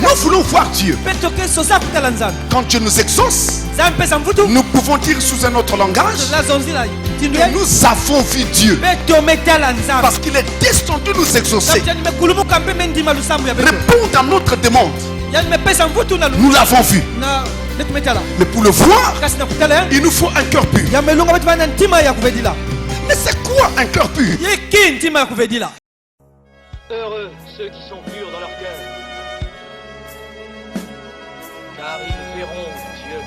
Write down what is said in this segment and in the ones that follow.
Nous voulons voir Dieu. Quand Dieu nous exauce, nous pouvons dire sous un autre langage que nous avons vu Dieu. Parce qu'il est descendu nous exaucer. Répondre à notre demande. Nous l'avons vu. Mais pour le voir, il nous faut un cœur pur. Mais c'est quoi un cœur pur? Heureux ceux qui sont purs dans leur cœur, car ils verront Dieu.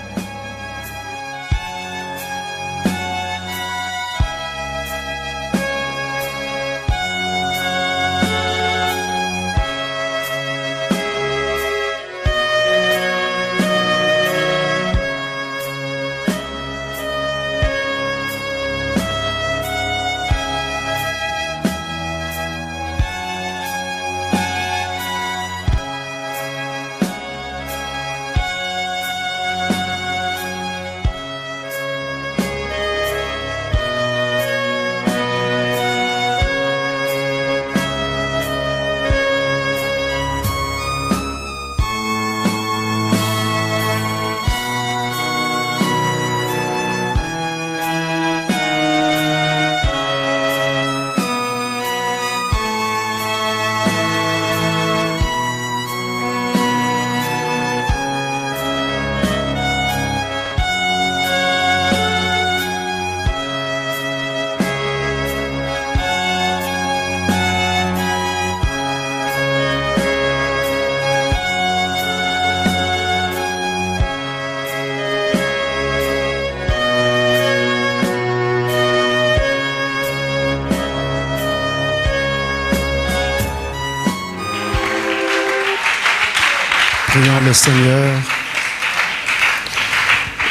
Prions le Seigneur,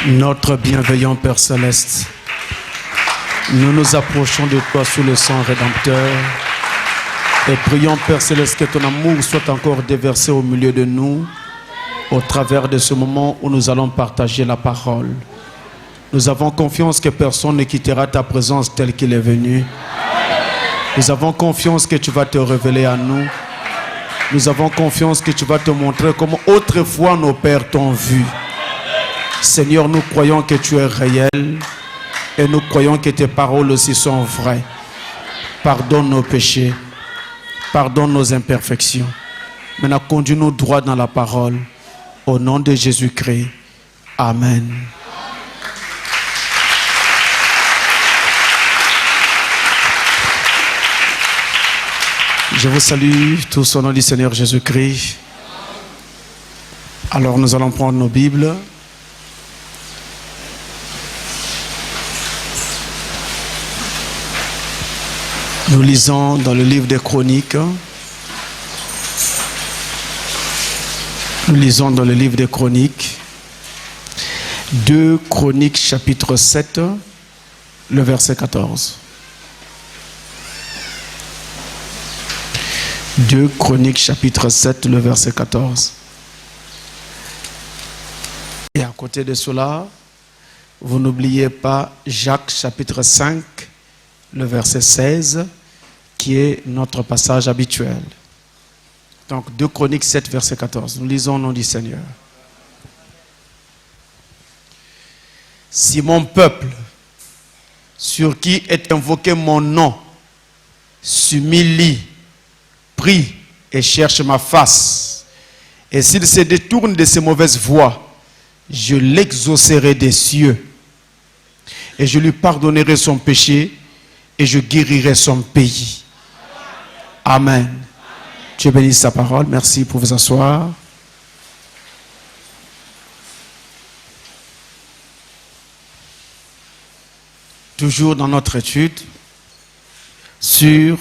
notre bienveillant Père Céleste. Nous nous approchons de toi sous le sang rédempteur et prions, Père Céleste, que ton amour soit encore déversé au milieu de nous au travers de ce moment où nous allons partager la parole. Nous avons confiance que personne ne quittera ta présence telle qu'il est venu. Nous avons confiance que tu vas te révéler à nous. Nous avons confiance que tu vas te montrer comme autrefois nos pères t'ont vu. Seigneur, nous croyons que tu es réel et nous croyons que tes paroles aussi sont vraies. Pardonne nos péchés, pardonne nos imperfections. Maintenant, conduis-nous droit dans la parole. Au nom de Jésus-Christ. Amen. Je vous salue tous au nom du Seigneur Jésus-Christ. Alors nous allons prendre nos Bibles. Nous lisons dans le livre des Chroniques. Nous lisons dans le livre des Chroniques. 2 Chroniques chapitre 7, le verset 14. 2 Chroniques chapitre 7, le verset 14. Et à côté de cela, vous n'oubliez pas Jacques chapitre 5, le verset 16, qui est notre passage habituel. Donc 2 Chroniques 7, verset 14. Nous lisons au nom du Seigneur. Si mon peuple, sur qui est invoqué mon nom, s'humilie, prie et cherche ma face, et s'il se détourne de ses mauvaises voies, je l'exaucerai des cieux, et je lui pardonnerai son péché, et je guérirai son pays. Amen. Dieu bénisse sa parole. Merci pour vous asseoir. Toujours dans notre étude sur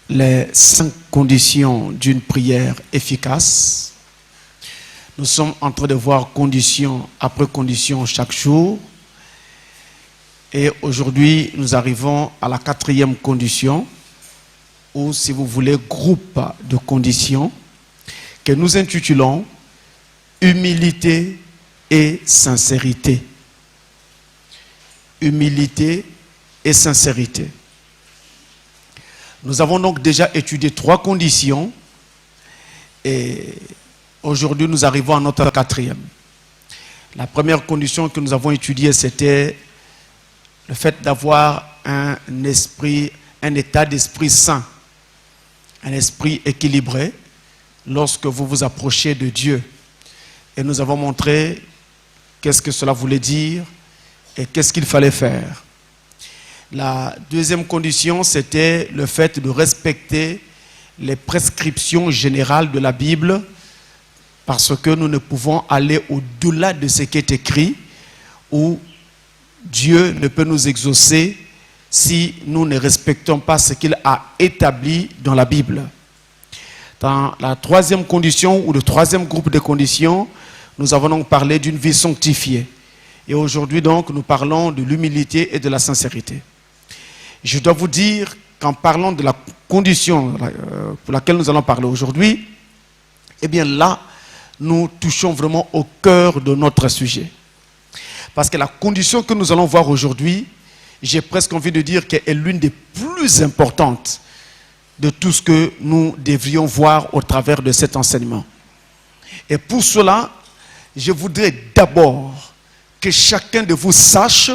les 5 conditions d'une prière efficace. Nous sommes en train de voir condition après condition chaque jour. Et aujourd'hui, nous arrivons à la 4e condition, ou si vous voulez, groupe de conditions, que nous intitulons humilité et sincérité. Humilité et sincérité. Nous avons donc déjà étudié 3 conditions Et aujourd'hui, nous arrivons à notre quatrième. La première condition que nous avons étudiée, c'était le fait d'avoir un état d'esprit sain, un esprit équilibré lorsque vous vous approchez de Dieu. Et nous avons montré qu'est-ce que cela voulait dire et qu'est-ce qu'il fallait faire. La deuxième condition, c'était le fait de respecter les prescriptions générales de la Bible, parce que nous ne pouvons aller au-delà de ce qui est écrit, où Dieu ne peut nous exaucer si nous ne respectons pas ce qu'il a établi dans la Bible. Dans la troisième condition, ou le troisième groupe de conditions, nous avons donc parlé d'une vie sanctifiée. Et aujourd'hui donc, nous parlons de l'humilité et de la sincérité. Je dois vous dire qu'en parlant de la condition pour laquelle nous allons parler aujourd'hui, eh bien là, nous touchons vraiment au cœur de notre sujet. Parce que la condition que nous allons voir aujourd'hui, j'ai presque envie de dire qu'elle est l'une des plus importantes de tout ce que nous devrions voir au travers de cet enseignement. Et pour cela, je voudrais d'abord que chacun de vous sache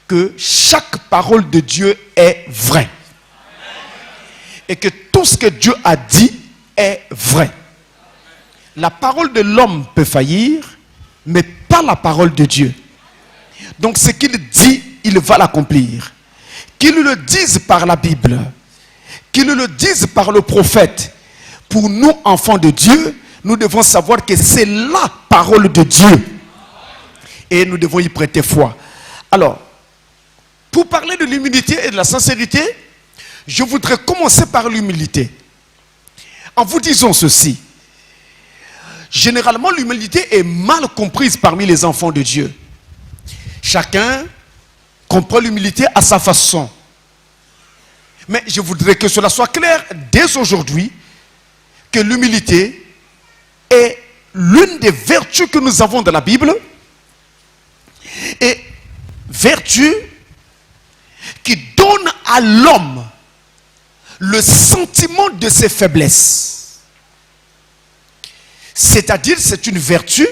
que chaque parole de Dieu est vraie. Et que tout ce que Dieu a dit est vrai. La parole de l'homme peut faillir, mais pas la parole de Dieu. Donc ce qu'il dit, il va l'accomplir. Qu'il le dise par la Bible, qu'il le dise par le prophète. Pour nous, enfants de Dieu, nous devons savoir que c'est la parole de Dieu. Et nous devons y prêter foi. Alors, pour parler de l'humilité et de la sincérité, je voudrais commencer par l'humilité. En vous disant ceci. Généralement, l'humilité est mal comprise parmi les enfants de Dieu. Chacun comprend l'humilité à sa façon. Mais je voudrais que cela soit clair dès aujourd'hui, que l'humilité est l'une des vertus que nous avons dans la Bible. Et vertu qui donne à l'homme le sentiment de ses faiblesses. C'est-à-dire, c'est une vertu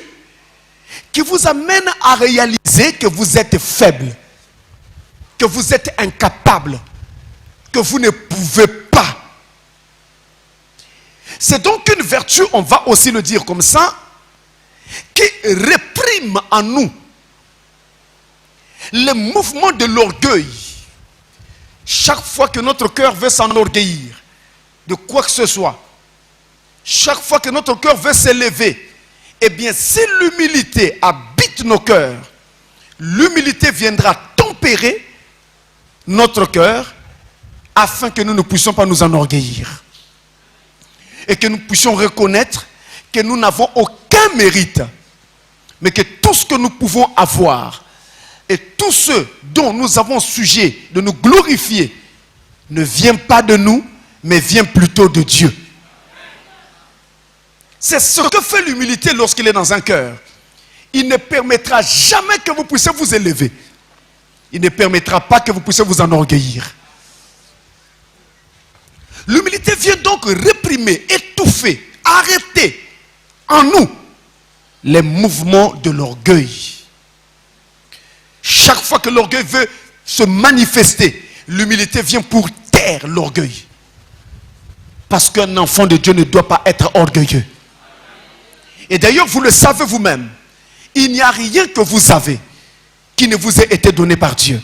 qui vous amène à réaliser que vous êtes faible, que vous êtes incapable, que vous ne pouvez pas. C'est donc une vertu, on va aussi le dire comme ça, qui réprime en nous le mouvement de l'orgueil. Chaque fois que notre cœur veut s'enorgueillir de quoi que ce soit, chaque fois que notre cœur veut s'élever, eh bien, si l'humilité habite nos cœurs, l'humilité viendra tempérer notre cœur afin que nous ne puissions pas nous enorgueillir. Et que nous puissions reconnaître que nous n'avons aucun mérite, mais que tout ce que nous pouvons avoir et tout ce dont nous avons sujet de nous glorifier ne vient pas de nous, mais vient plutôt de Dieu. C'est ce que fait l'humilité lorsqu'il est dans un cœur. Il ne permettra jamais que vous puissiez vous élever. Il ne permettra pas que vous puissiez vous enorgueillir. L'humilité vient donc réprimer, étouffer, arrêter en nous les mouvements de l'orgueil. Chaque fois que l'orgueil veut se manifester, l'humilité vient pour taire l'orgueil. Parce qu'un enfant de Dieu ne doit pas être orgueilleux. Et d'ailleurs, vous le savez vous-même, il n'y a rien que vous avez qui ne vous ait été donné par Dieu.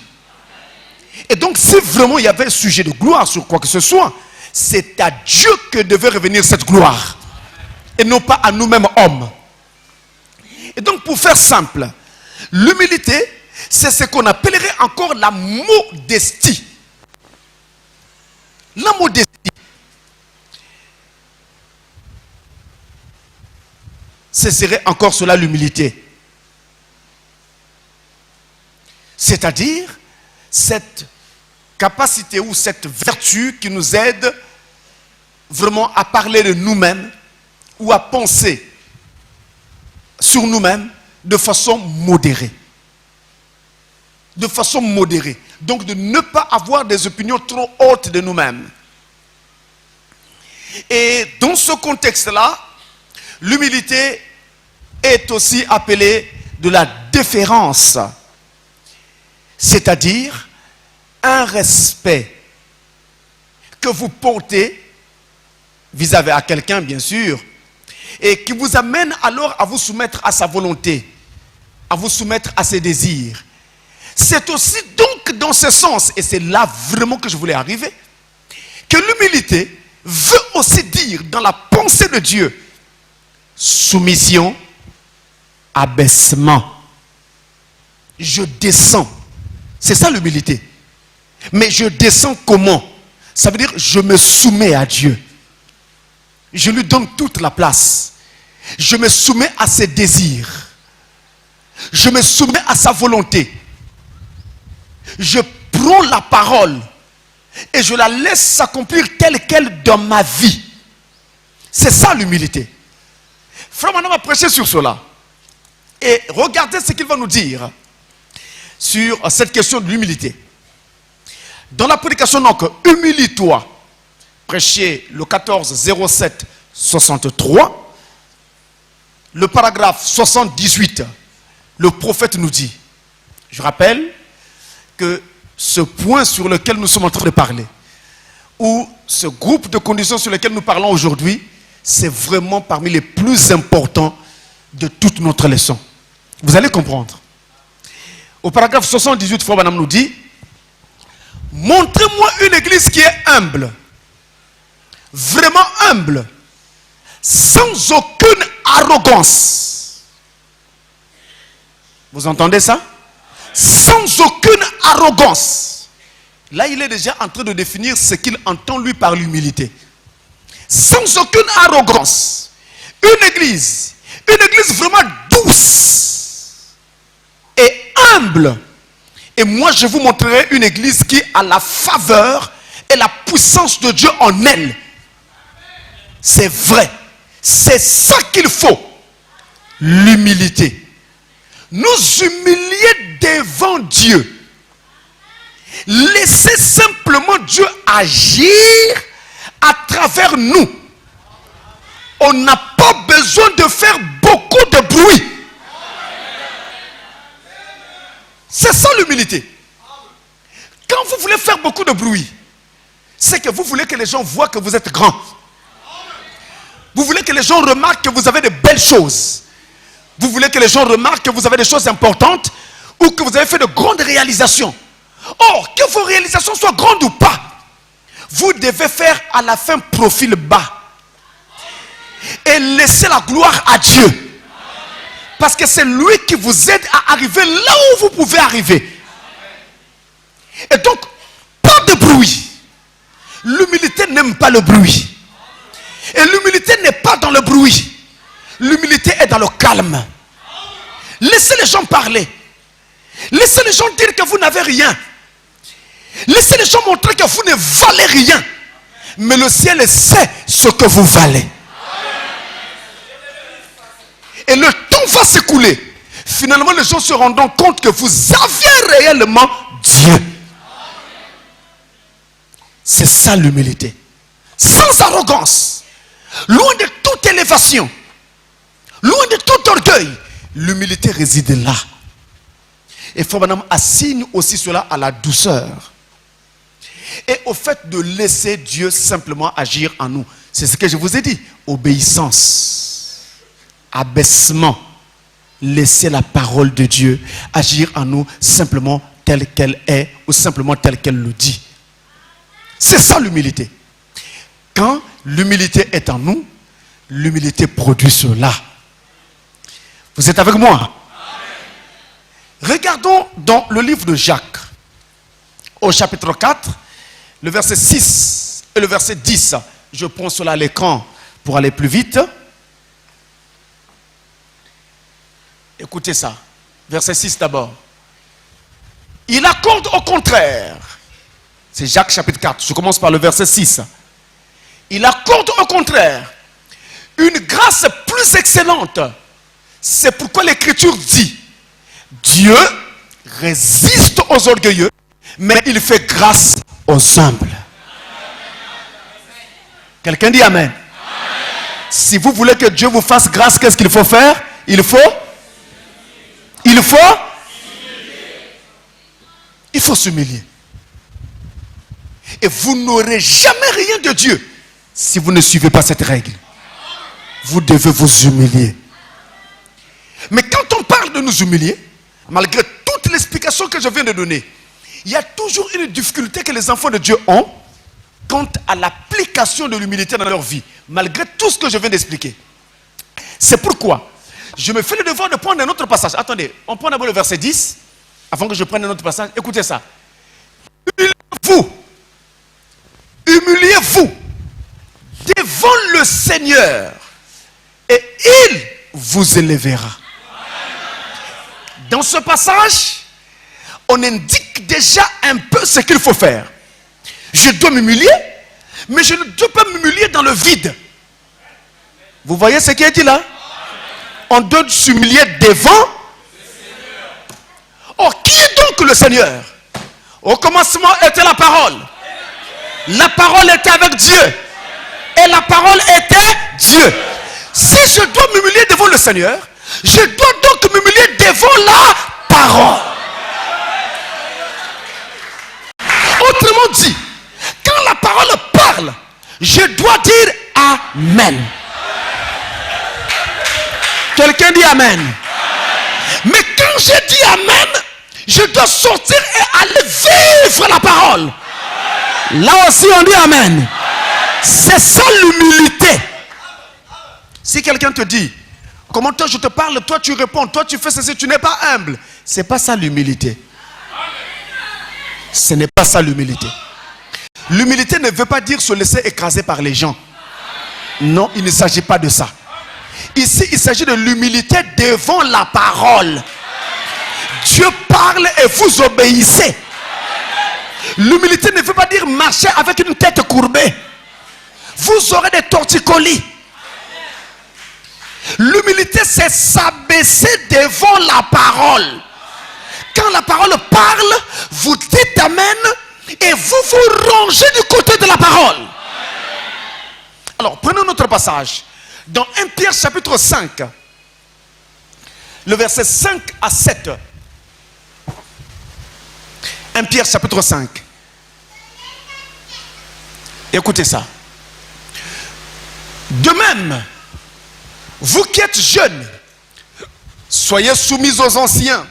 Et donc, si vraiment il y avait un sujet de gloire sur quoi que ce soit, c'est à Dieu que devait revenir cette gloire. Et non pas à nous-mêmes hommes. Et donc, pour faire simple, l'humilité, c'est ce qu'on appellerait encore la modestie. La modestie. Ce serait encore cela l'humilité. C'est-à-dire cette capacité ou cette vertu qui nous aide vraiment à parler de nous-mêmes ou à penser sur nous-mêmes de façon modérée. De façon modérée. Donc de ne pas avoir des opinions trop hautes de nous-mêmes. Et dans ce contexte-là, L'humilité est aussi appelée de la déférence, c'est-à-dire un respect que vous portez vis-à-vis à quelqu'un, bien sûr, et qui vous amène alors à vous soumettre à sa volonté, à vous soumettre à ses désirs. C'est aussi donc dans ce sens, et c'est là vraiment que je voulais arriver, que l'humilité veut aussi dire dans la pensée de Dieu soumission, abaissement. Je descends. C'est ça l'humilité. Mais je descends comment? Ça veut dire je me soumets à Dieu. Je lui donne toute la place. Je me soumets à ses désirs. Je me soumets à sa volonté. Je prends la parole et je la laisse s'accomplir telle qu'elle dans ma vie. C'est ça l'humilité. Frère Manon va prêcher sur cela. Et regardez ce qu'il va nous dire sur cette question de l'humilité. Dans la prédication, donc, humilie-toi, prêché le 14-07-63, le paragraphe 78, le prophète nous dit, je rappelle que ce point sur lequel nous sommes en train de parler, ou ce groupe de conditions sur lesquelles nous parlons aujourd'hui, c'est vraiment parmi les plus importants de toute notre leçon. Vous allez comprendre. Au paragraphe 78, Frère Branham nous dit, montrez-moi une église qui est humble, vraiment humble, sans aucune arrogance. Vous entendez ça? Sans aucune arrogance. Là, il est déjà en train de définir ce qu'il entend lui par l'humilité. Sans aucune arrogance. Une église vraiment douce et humble. Et moi, je vous montrerai une église qui a la faveur et la puissance de Dieu en elle. C'est vrai. C'est ça qu'il faut. L'humilité. Nous humilier devant Dieu. Laisser simplement Dieu agir à travers nous. On n'a pas besoin de faire beaucoup de bruit. C'est ça l'humilité. Quand vous voulez faire beaucoup de bruit, c'est que vous voulez que les gens voient que vous êtes grand. Vous voulez que les gens remarquent que vous avez de belles choses. Vous voulez que les gens remarquent que vous avez des choses importantes ou que vous avez fait de grandes réalisations. Or, que vos réalisations soient grandes ou pas, vous devez faire à la fin profil bas. Et laisser la gloire à Dieu. Parce que c'est lui qui vous aide à arriver là où vous pouvez arriver. Et donc, pas de bruit. L'humilité n'aime pas le bruit. Et l'humilité n'est pas dans le bruit. L'humilité est dans le calme. Laissez les gens parler. Laissez les gens dire que vous n'avez rien. Laissez les gens montrer que vous ne valez rien. Mais le ciel sait ce que vous valez. Et le temps va s'écouler. Finalement, les gens se rendront compte que vous aviez réellement Dieu. C'est ça l'humilité. Sans arrogance. Loin de toute élévation. Loin de tout orgueil. L'humilité réside là. Et Frère Branham assigne aussi cela à la douceur. Et au fait de laisser Dieu simplement agir en nous. C'est ce que je vous ai dit. Obéissance. Abaissement. Laisser la parole de Dieu agir en nous simplement telle qu'elle est ou simplement telle qu'elle le dit. C'est ça l'humilité. Quand l'humilité est en nous, l'humilité produit cela. Vous êtes avec moi? Regardons dans le livre de Jacques, au chapitre 4, le verset 6 et le verset 10. Je prends cela à l'écran pour aller plus vite. Écoutez ça. Verset 6 d'abord. Il accorde au contraire. C'est Jacques chapitre 4. Je commence par le verset 6. Il accorde au contraire une grâce plus excellente. C'est pourquoi l'Écriture dit: Dieu résiste aux orgueilleux, mais il fait grâce aux humbles. Quelqu'un dit Amen. Si vous voulez que Dieu vous fasse grâce, qu'est-ce qu'il faut faire? Il faut s'humilier. Et vous n'aurez jamais rien de Dieu si vous ne suivez pas cette règle. Vous devez vous humilier. Mais quand on parle de nous humilier, malgré toute l'explication que je viens de donner, il y a toujours une difficulté que les enfants de Dieu ont quant à l'application de l'humilité dans leur vie, malgré tout ce que je viens d'expliquer. C'est pourquoi je me fais le devoir de prendre un autre passage. Attendez, on prend d'abord le verset 10, avant que je prenne un autre passage. Écoutez ça. Humiliez-vous devant le Seigneur et il vous élèvera. Dans ce passage, on indique déjà un peu ce qu'il faut faire. Je dois m'humilier, mais je ne dois pas m'humilier dans le vide. Vous voyez ce qui est dit là? On doit s'humilier devant le Seigneur. Or, qui est donc le Seigneur? Au commencement était la parole. La parole était avec Dieu. Et la parole était Dieu. Si je dois m'humilier devant le Seigneur, je dois donc m'humilier devant la parole. Autrement dit, quand la parole parle, je dois dire Amen. Quelqu'un dit Amen. Mais quand je dis Amen, je dois sortir et aller vivre la parole. Là aussi on dit Amen. C'est ça l'humilité. Si quelqu'un te dit, comment toi je te parle, toi tu réponds, toi tu fais ceci, tu n'es pas humble. C'est pas ça l'humilité. Ce n'est pas ça l'humilité. L'humilité ne veut pas dire se laisser écraser par les gens. Non, il ne s'agit pas de ça. Ici, il s'agit de l'humilité devant la parole. Dieu parle et vous obéissez. L'humilité ne veut pas dire marcher avec une tête courbée. Vous aurez des torticolis. L'humilité, c'est s'abaisser devant la parole. Quand la parole parle, vous dites Amen et vous vous rangez du côté de la parole. Alors, prenons notre passage. Dans 1 Pierre chapitre 5, le verset 5 à 7. 1 Pierre chapitre 5. Écoutez ça. De même, vous qui êtes jeunes, soyez soumis aux anciens.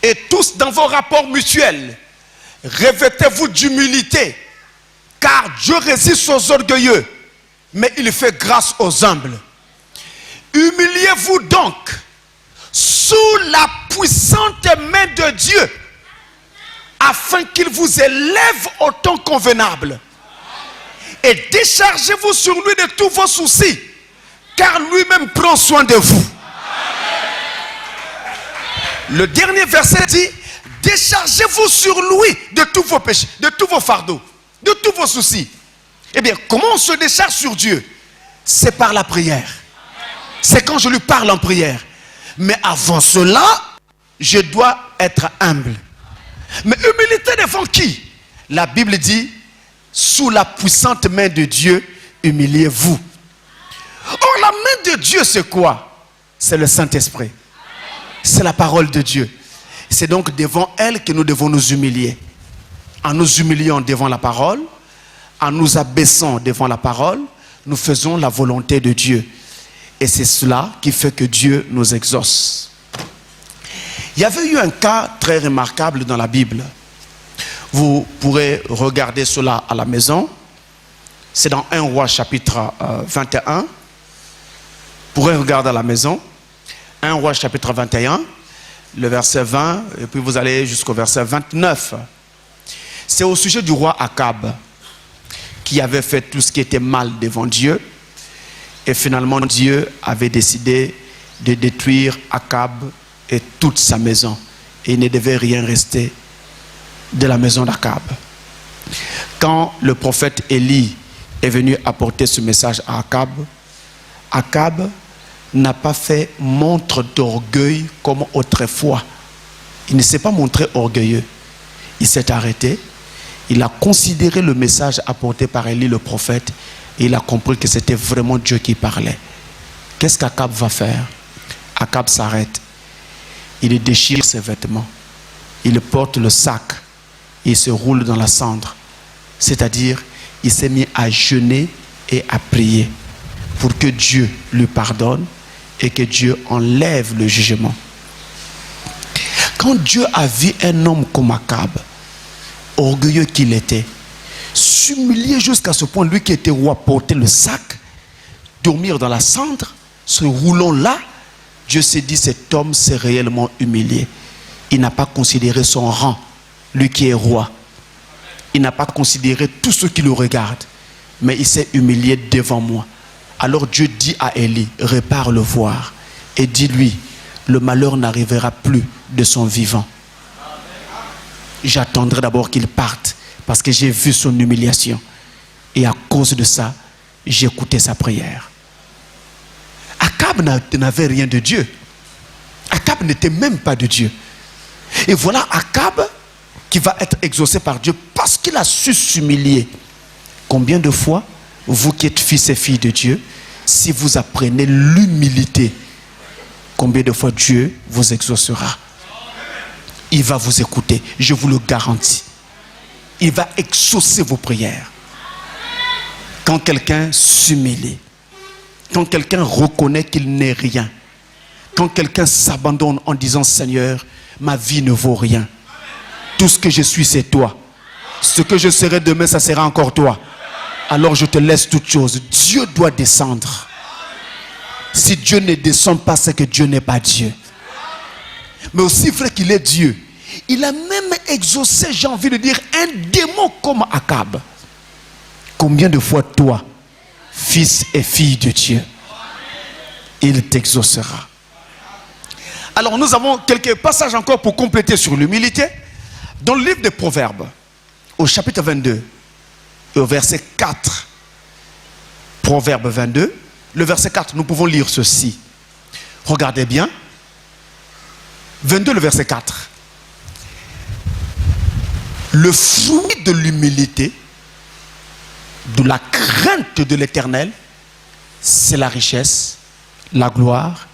Et tous dans vos rapports mutuels, revêtez-vous d'humilité, car Dieu résiste aux orgueilleux, mais il fait grâce aux humbles. Humiliez-vous donc sous la puissante main de Dieu, afin qu'il vous élève au temps convenable. Et déchargez-vous sur lui de tous vos soucis, car lui-même prend soin de vous. Le dernier verset dit, déchargez-vous sur lui de tous vos péchés, de tous vos fardeaux, de tous vos soucis. Eh bien, comment on se décharge sur Dieu? C'est par la prière. C'est quand je lui parle en prière. Mais avant cela, je dois être humble. Mais humilité devant qui? La Bible dit, sous la puissante main de Dieu, humiliez-vous. Or, la main de Dieu, c'est quoi? C'est le Saint-Esprit. C'est la parole de Dieu. C'est donc devant elle que nous devons nous humilier. En nous humiliant devant la parole, en nous abaissant devant la parole, nous faisons la volonté de Dieu. Et c'est cela qui fait que Dieu nous exauce. Il y avait eu un cas très remarquable dans la Bible. Vous pourrez regarder cela à la maison. C'est dans 1 Roi chapitre 21. Vous pourrez regarder à la maison. 1 Roi chapitre 21, le verset 20, et puis vous allez jusqu'au verset 29. C'est au sujet du roi Akab, qui avait fait tout ce qui était mal devant Dieu. Et finalement, Dieu avait décidé de détruire Akab et toute sa maison. Et il ne devait rien rester de la maison d'Akab. Quand le prophète Élie est venu apporter ce message à Akab, Akab n'a pas fait montre d'orgueil comme autrefois. Il ne s'est pas montré orgueilleux. Il s'est arrêté. Il a considéré le message apporté par Élie le prophète Et il a compris que c'était vraiment Dieu qui parlait. Qu'est-ce qu'Akab va faire? Akab s'arrête. Il déchire ses vêtements. Il porte le sac. Il se roule dans la cendre. C'est-à-dire, il s'est mis à jeûner et à prier pour que Dieu lui pardonne et que Dieu enlève le jugement. Quand Dieu a vu un homme comme Akab, orgueilleux qu'il était, s'humilier jusqu'à ce point, lui qui était roi, porter le sac, dormir dans la cendre, ce roulant-là, Dieu s'est dit, cet homme s'est réellement humilié. Il n'a pas considéré son rang, lui qui est roi. Il n'a pas considéré tout ce qui le regarde, mais il s'est humilié devant moi. Alors Dieu dit à Élie, répare le voir et dis-lui, le malheur n'arrivera plus de son vivant. J'attendrai d'abord qu'il parte parce que j'ai vu son humiliation. Et à cause de ça, j'ai écouté sa prière. Akab n'avait rien de Dieu. Akab n'était même pas de Dieu. Et voilà Akab qui va être exaucé par Dieu parce qu'il a su s'humilier. Combien de fois, vous qui êtes fils et filles de Dieu, si vous apprenez l'humilité, combien de fois Dieu vous exaucera? Il va vous écouter, je vous le garantis. Il va exaucer vos prières. Quand quelqu'un s'humilie, quand quelqu'un reconnaît qu'il n'est rien, quand quelqu'un s'abandonne en disant, Seigneur, ma vie ne vaut rien. Tout ce que je suis, c'est toi. Ce que je serai demain, ça sera encore toi. Alors je te laisse toute chose. Dieu doit descendre. Si Dieu ne descend pas, c'est que Dieu n'est pas Dieu. Mais aussi vrai qu'il est Dieu, il a même exaucé, j'ai envie de dire, un démon comme Akab. Combien de fois toi, fils et fille de Dieu, il t'exaucera. Alors nous avons quelques passages encore pour compléter sur l'humilité. Dans le livre des Proverbes, au chapitre 22, et au verset 4, Proverbe 22, le verset 4, nous pouvons lire ceci. Regardez bien. 22, le verset 4. Le fruit de l'humilité, de la crainte de l'Éternel, c'est la richesse, la gloire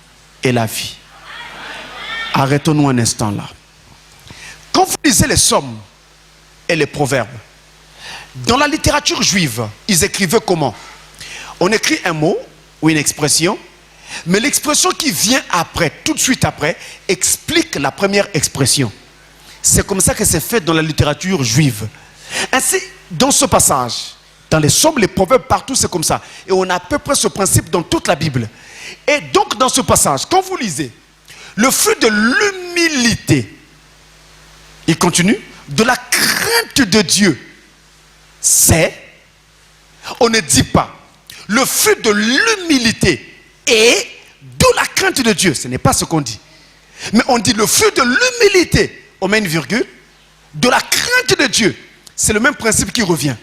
et la vie. Arrêtons-nous un instant là. Quand vous lisez les psaumes et les proverbes, dans la littérature juive, ils écrivaient comment? On écrit un mot ou une expression, mais l'expression qui vient après, tout de suite après, explique la première expression. C'est comme ça que c'est fait dans la littérature juive. Ainsi, dans ce passage, dans les psaumes, les proverbes, partout, c'est comme ça. Et on a à peu près ce principe dans toute la Bible. Et donc, dans ce passage, quand vous lisez, le fruit de l'humilité, il continue, de la crainte de Dieu, c'est, on ne dit pas, le fruit de l'humilité et de la crainte de Dieu. Ce n'est pas ce qu'on dit. Mais on dit le fruit de l'humilité, on met une virgule, de la crainte de Dieu. C'est le même principe qui revient.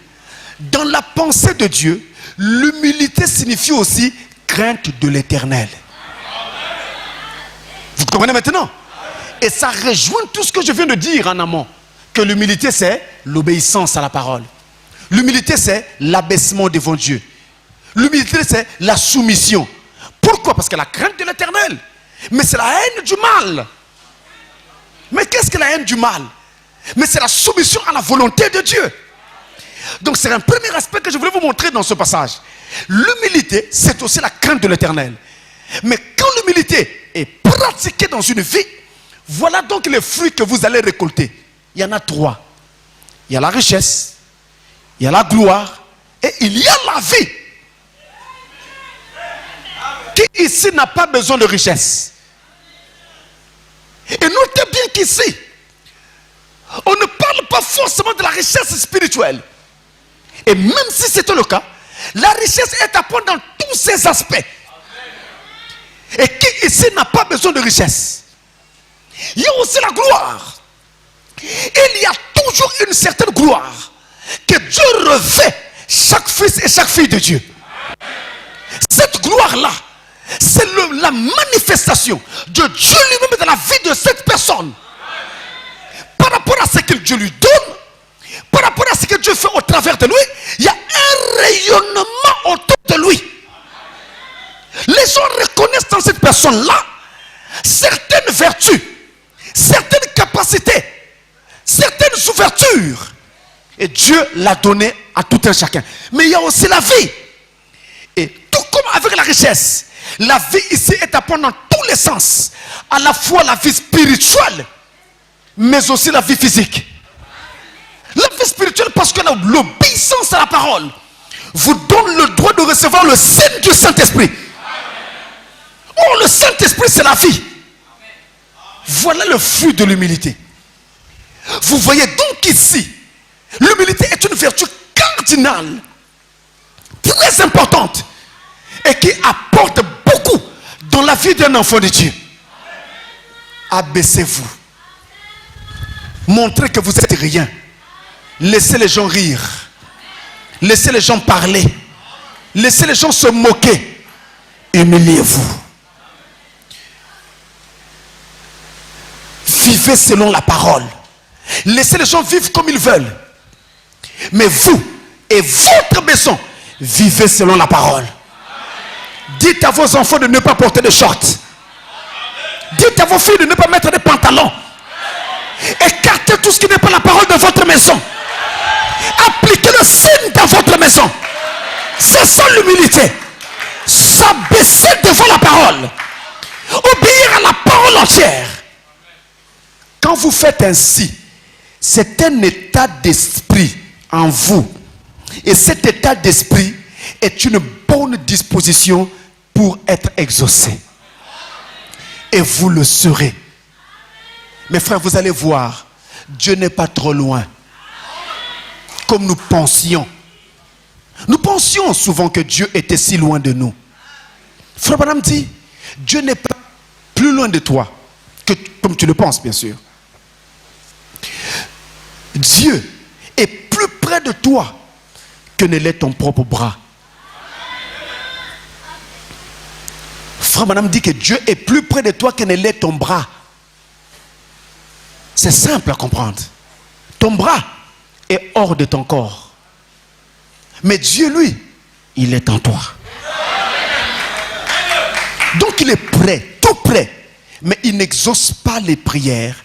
Dans la pensée de Dieu, l'humilité signifie aussi crainte de l'Éternel. Vous comprenez maintenant? Et ça rejoint tout ce que je viens de dire en amont. Que l'humilité, c'est l'obéissance à la parole. L'humilité, c'est l'abaissement devant Dieu. L'humilité, c'est la soumission. Pourquoi? Parce que la crainte de l'Éternel. Mais c'est la haine du mal. Mais qu'est-ce que la haine du mal? Mais c'est la soumission à la volonté de Dieu. Donc c'est un premier aspect que je voulais vous montrer dans ce passage. L'humilité, c'est aussi la crainte de l'Éternel. Mais quand l'humilité est pratiquée dans une vie, voilà donc les fruits que vous allez récolter. Il y en a 3. Il y a la richesse, il y a la gloire et il y a la vie. Qui ici n'a pas besoin de richesse? Et notez bien qu'ici, on ne parle pas forcément de la richesse spirituelle. Et même si c'était le cas, la richesse est à prendre dans tous ses aspects. Et qui ici n'a pas besoin de richesse? Il y a aussi la gloire. Il y a toujours une certaine gloire que Dieu revêt chaque fils et chaque fille de Dieu. Cette gloire-là, c'est la manifestation de Dieu lui-même dans la vie de cette personne. Par rapport à ce que Dieu lui donne, par rapport à ce que Dieu fait au travers de lui, il y a un rayonnement reconnaisse dans cette personne-là certaines vertus, certaines capacités, certaines ouvertures. Et Dieu l'a donné à tout un chacun. Mais il y a aussi la vie. Et tout comme avec la richesse, la vie ici est à prendre dans tous les sens. À la fois la vie spirituelle, mais aussi la vie physique. La vie spirituelle parce que l'obéissance à la parole vous donne le droit de recevoir le sein du Saint-Esprit. Oh, le Saint-Esprit, c'est la vie. Voilà le fruit de l'humilité. Vous voyez donc ici, l'humilité est une vertu cardinale, très importante, et qui apporte beaucoup dans la vie d'un enfant de Dieu. Abaissez-vous. Montrez que vous n'êtes rien. Laissez les gens rire. Laissez les gens parler. Laissez les gens se moquer. Humiliez-vous. Vivez selon la parole. Laissez les gens vivre comme ils veulent. Mais vous et votre maison, vivez selon la parole. Dites à vos enfants de ne pas porter de shorts. Dites à vos filles de ne pas mettre des pantalons. Écartez tout ce qui n'est pas la parole de votre maison. Appliquez le signe dans votre maison. C'est ça l'humilité. S'abaisser devant la parole. Obéir à la parole entière. Quand vous faites ainsi, c'est un état d'esprit en vous. Et cet état d'esprit est une bonne disposition pour être exaucé. Et vous le serez. Mes frères, vous allez voir, Dieu n'est pas trop loin. Comme nous pensions. Nous pensions souvent que Dieu était si loin de nous. Frère Branham dit, Dieu n'est pas plus loin de toi, que, comme tu le penses bien sûr. Dieu est plus près de toi que ne l'est ton propre bras. Frère Branham dit que Dieu est plus près de toi que ne l'est ton bras. C'est simple à comprendre. Ton bras est hors de ton corps. Mais Dieu, lui, il est en toi. Donc il est prêt, tout prêt. Mais il n'exauce pas les prières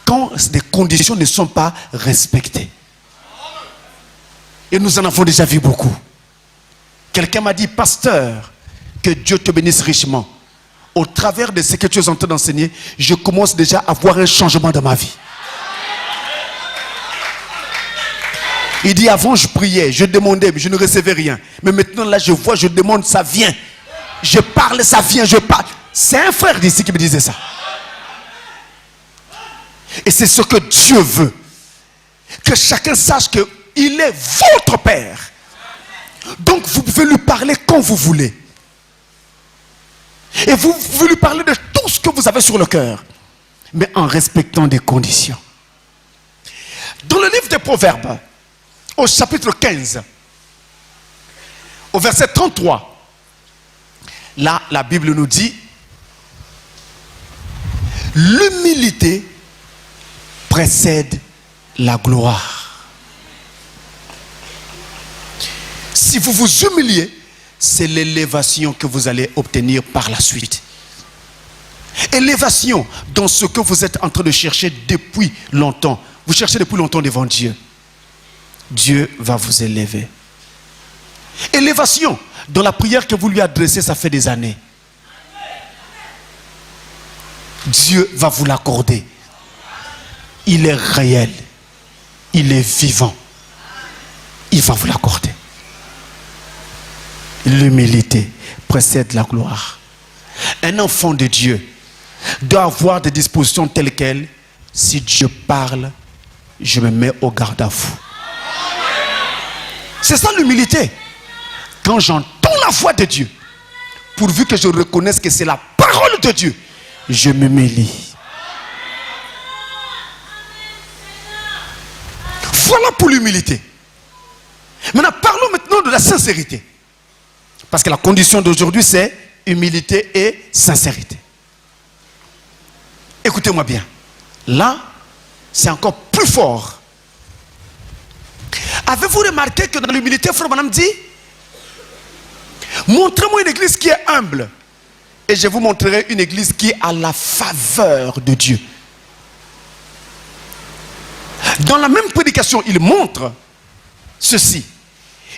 quand les conditions ne sont pas respectées. Et nous en avons déjà vu beaucoup. Quelqu'un m'a dit, pasteur, que Dieu te bénisse richement. Au travers de ce que tu es en train d'enseigner, je commence déjà à voir un changement dans ma vie. Il dit, avant je priais, je demandais, mais je ne recevais rien. Mais maintenant là je vois, je demande, ça vient. Je parle, ça vient, je parle. C'est un frère d'ici qui me disait ça. Et c'est ce que Dieu veut. Que chacun sache qu'il est votre Père. Donc vous pouvez lui parler quand vous voulez. Et vous pouvez lui parler de tout ce que vous avez sur le cœur. Mais en respectant des conditions. Dans le livre des Proverbes, au chapitre 15, au verset 33, là, la Bible nous dit, l'humilité précède la gloire. Si vous vous humiliez, c'est l'élévation que vous allez obtenir par la suite. Élévation dans ce que vous êtes en train de chercher depuis longtemps. Vous cherchez depuis longtemps devant Dieu. Dieu va vous élever. Élévation dans la prière que vous lui adressez, ça fait des années. Dieu va vous l'accorder. Il est réel. Il est vivant. Il va vous l'accorder. L'humilité précède la gloire. Un enfant de Dieu doit avoir des dispositions telles quelles. Si Dieu parle, je me mets au garde à vous. C'est ça l'humilité. Quand j'entends la voix de Dieu, pourvu que je reconnaisse que c'est la parole de Dieu, je m'humilie. Voilà pour l'humilité. Maintenant, parlons maintenant de la sincérité. Parce que la condition d'aujourd'hui, c'est humilité et sincérité. Écoutez-moi bien. Là, c'est encore plus fort. Avez-vous remarqué que dans l'humilité, Frère Branham dit, montrez-moi une église qui est humble Et je vous montrerai une église qui est à la faveur de Dieu. Dans la même prédication, il montre ceci.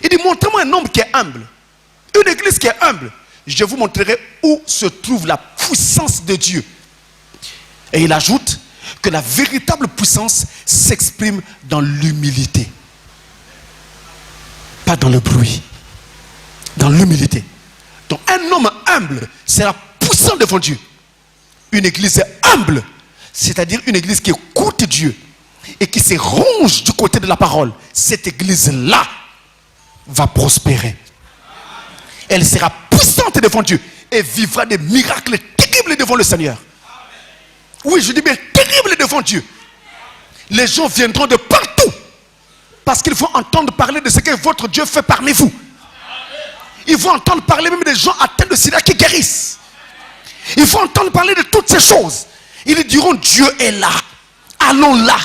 Il dit, montrez-moi un homme qui est humble. Une église qui est humble. Je vous montrerai où se trouve la puissance de Dieu. Et il ajoute que la véritable puissance s'exprime dans l'humilité. Pas dans le bruit. Dans l'humilité. Donc un homme humble sera puissant devant Dieu. Une église humble, c'est-à-dire une église qui écoute Dieu et qui se ronge du côté de la parole, cette église-là va prospérer. Elle sera puissante devant Dieu et vivra des miracles terribles devant le Seigneur. Oui, je dis bien terribles devant Dieu. Les gens viendront de partout parce qu'il faut entendre parler de ce que votre Dieu fait parmi vous. Il faut entendre parler même des gens atteints de sida qui guérissent. Il faut entendre parler de toutes ces choses. Ils diront, Dieu est là. Allons là.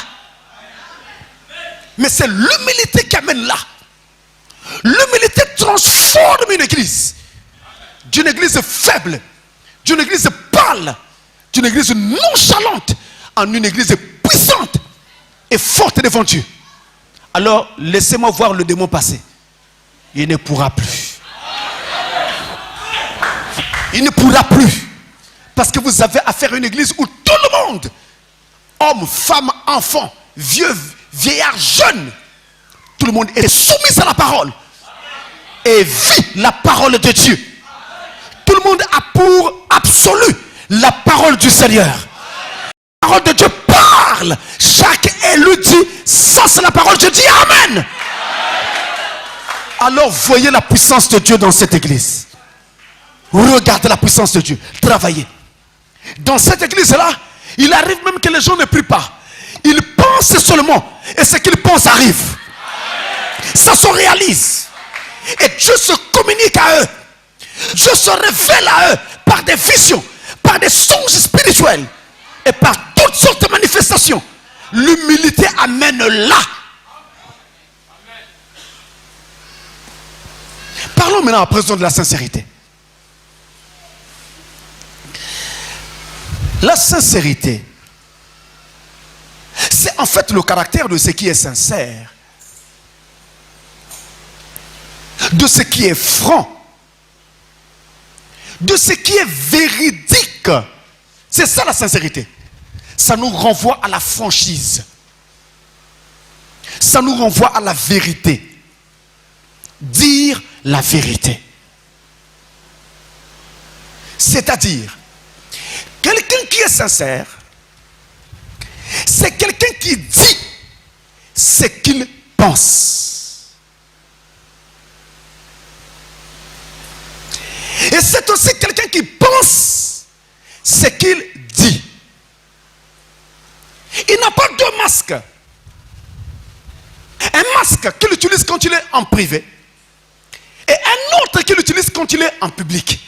Mais c'est l'humilité qui amène là. L'humilité transforme une église. D'une église faible, d'une église pâle, d'une église nonchalante, en une église puissante et forte devant Dieu. Alors, laissez-moi voir le démon passer. Il ne pourra plus. Il ne pourra plus. Parce que vous avez affaire à une église où tout le monde, hommes, femmes, enfants, vieux, vieillards, jeunes, tout le monde est soumis à la parole et vit la parole de Dieu. Tout le monde a pour absolu la parole du Seigneur. La parole de Dieu parle. Chaque élu dit, ça c'est la parole, je dis Amen. Alors voyez la puissance de Dieu dans cette église. Regardez la puissance de Dieu. Travaillez. Dans cette église-là, il arrive même que les gens ne prient pas. Ils pensent seulement. Et ce qu'ils pensent arrive. Ça se réalise. Et Dieu se communique à eux. Dieu se révèle à eux par des visions, par des songes spirituels et par toutes sortes de manifestations. L'humilité amène là. Parlons maintenant à présent de la sincérité. La sincérité, c'est en fait le caractère de ce qui est sincère, de ce qui est franc, de ce qui est véridique. C'est ça la sincérité. Ça nous renvoie à la franchise. Ça nous renvoie à la vérité. Dire la vérité. C'est-à-dire, quelqu'un qui est sincère, c'est quelqu'un qui dit ce qu'il pense. Et c'est aussi quelqu'un qui pense ce qu'il dit. Il n'a pas deux masques. Un masque qu'il utilise quand il est en privé et un autre qu'il utilise quand il est en public.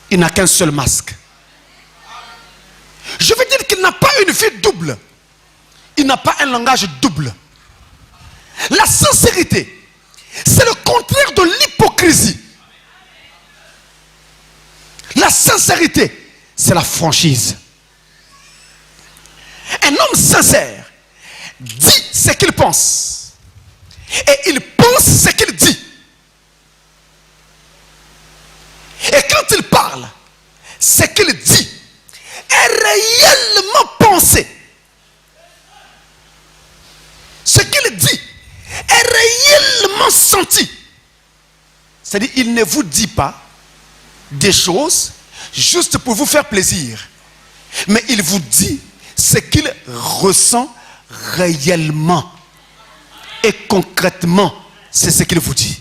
Il n'a qu'un seul masque. Je veux dire qu'il n'a pas une vie double. Il n'a pas un langage double. La sincérité, c'est le contraire de l'hypocrisie. La sincérité, c'est la franchise. Un homme sincère dit ce qu'il pense. Et il pense ce qu'il dit. Et quand il parle, ce qu'il dit est réellement pensé. Ce qu'il dit est réellement senti. C'est-à-dire, il ne vous dit pas des choses juste pour vous faire plaisir. Mais il vous dit ce qu'il ressent réellement. Et concrètement, c'est ce qu'il vous dit.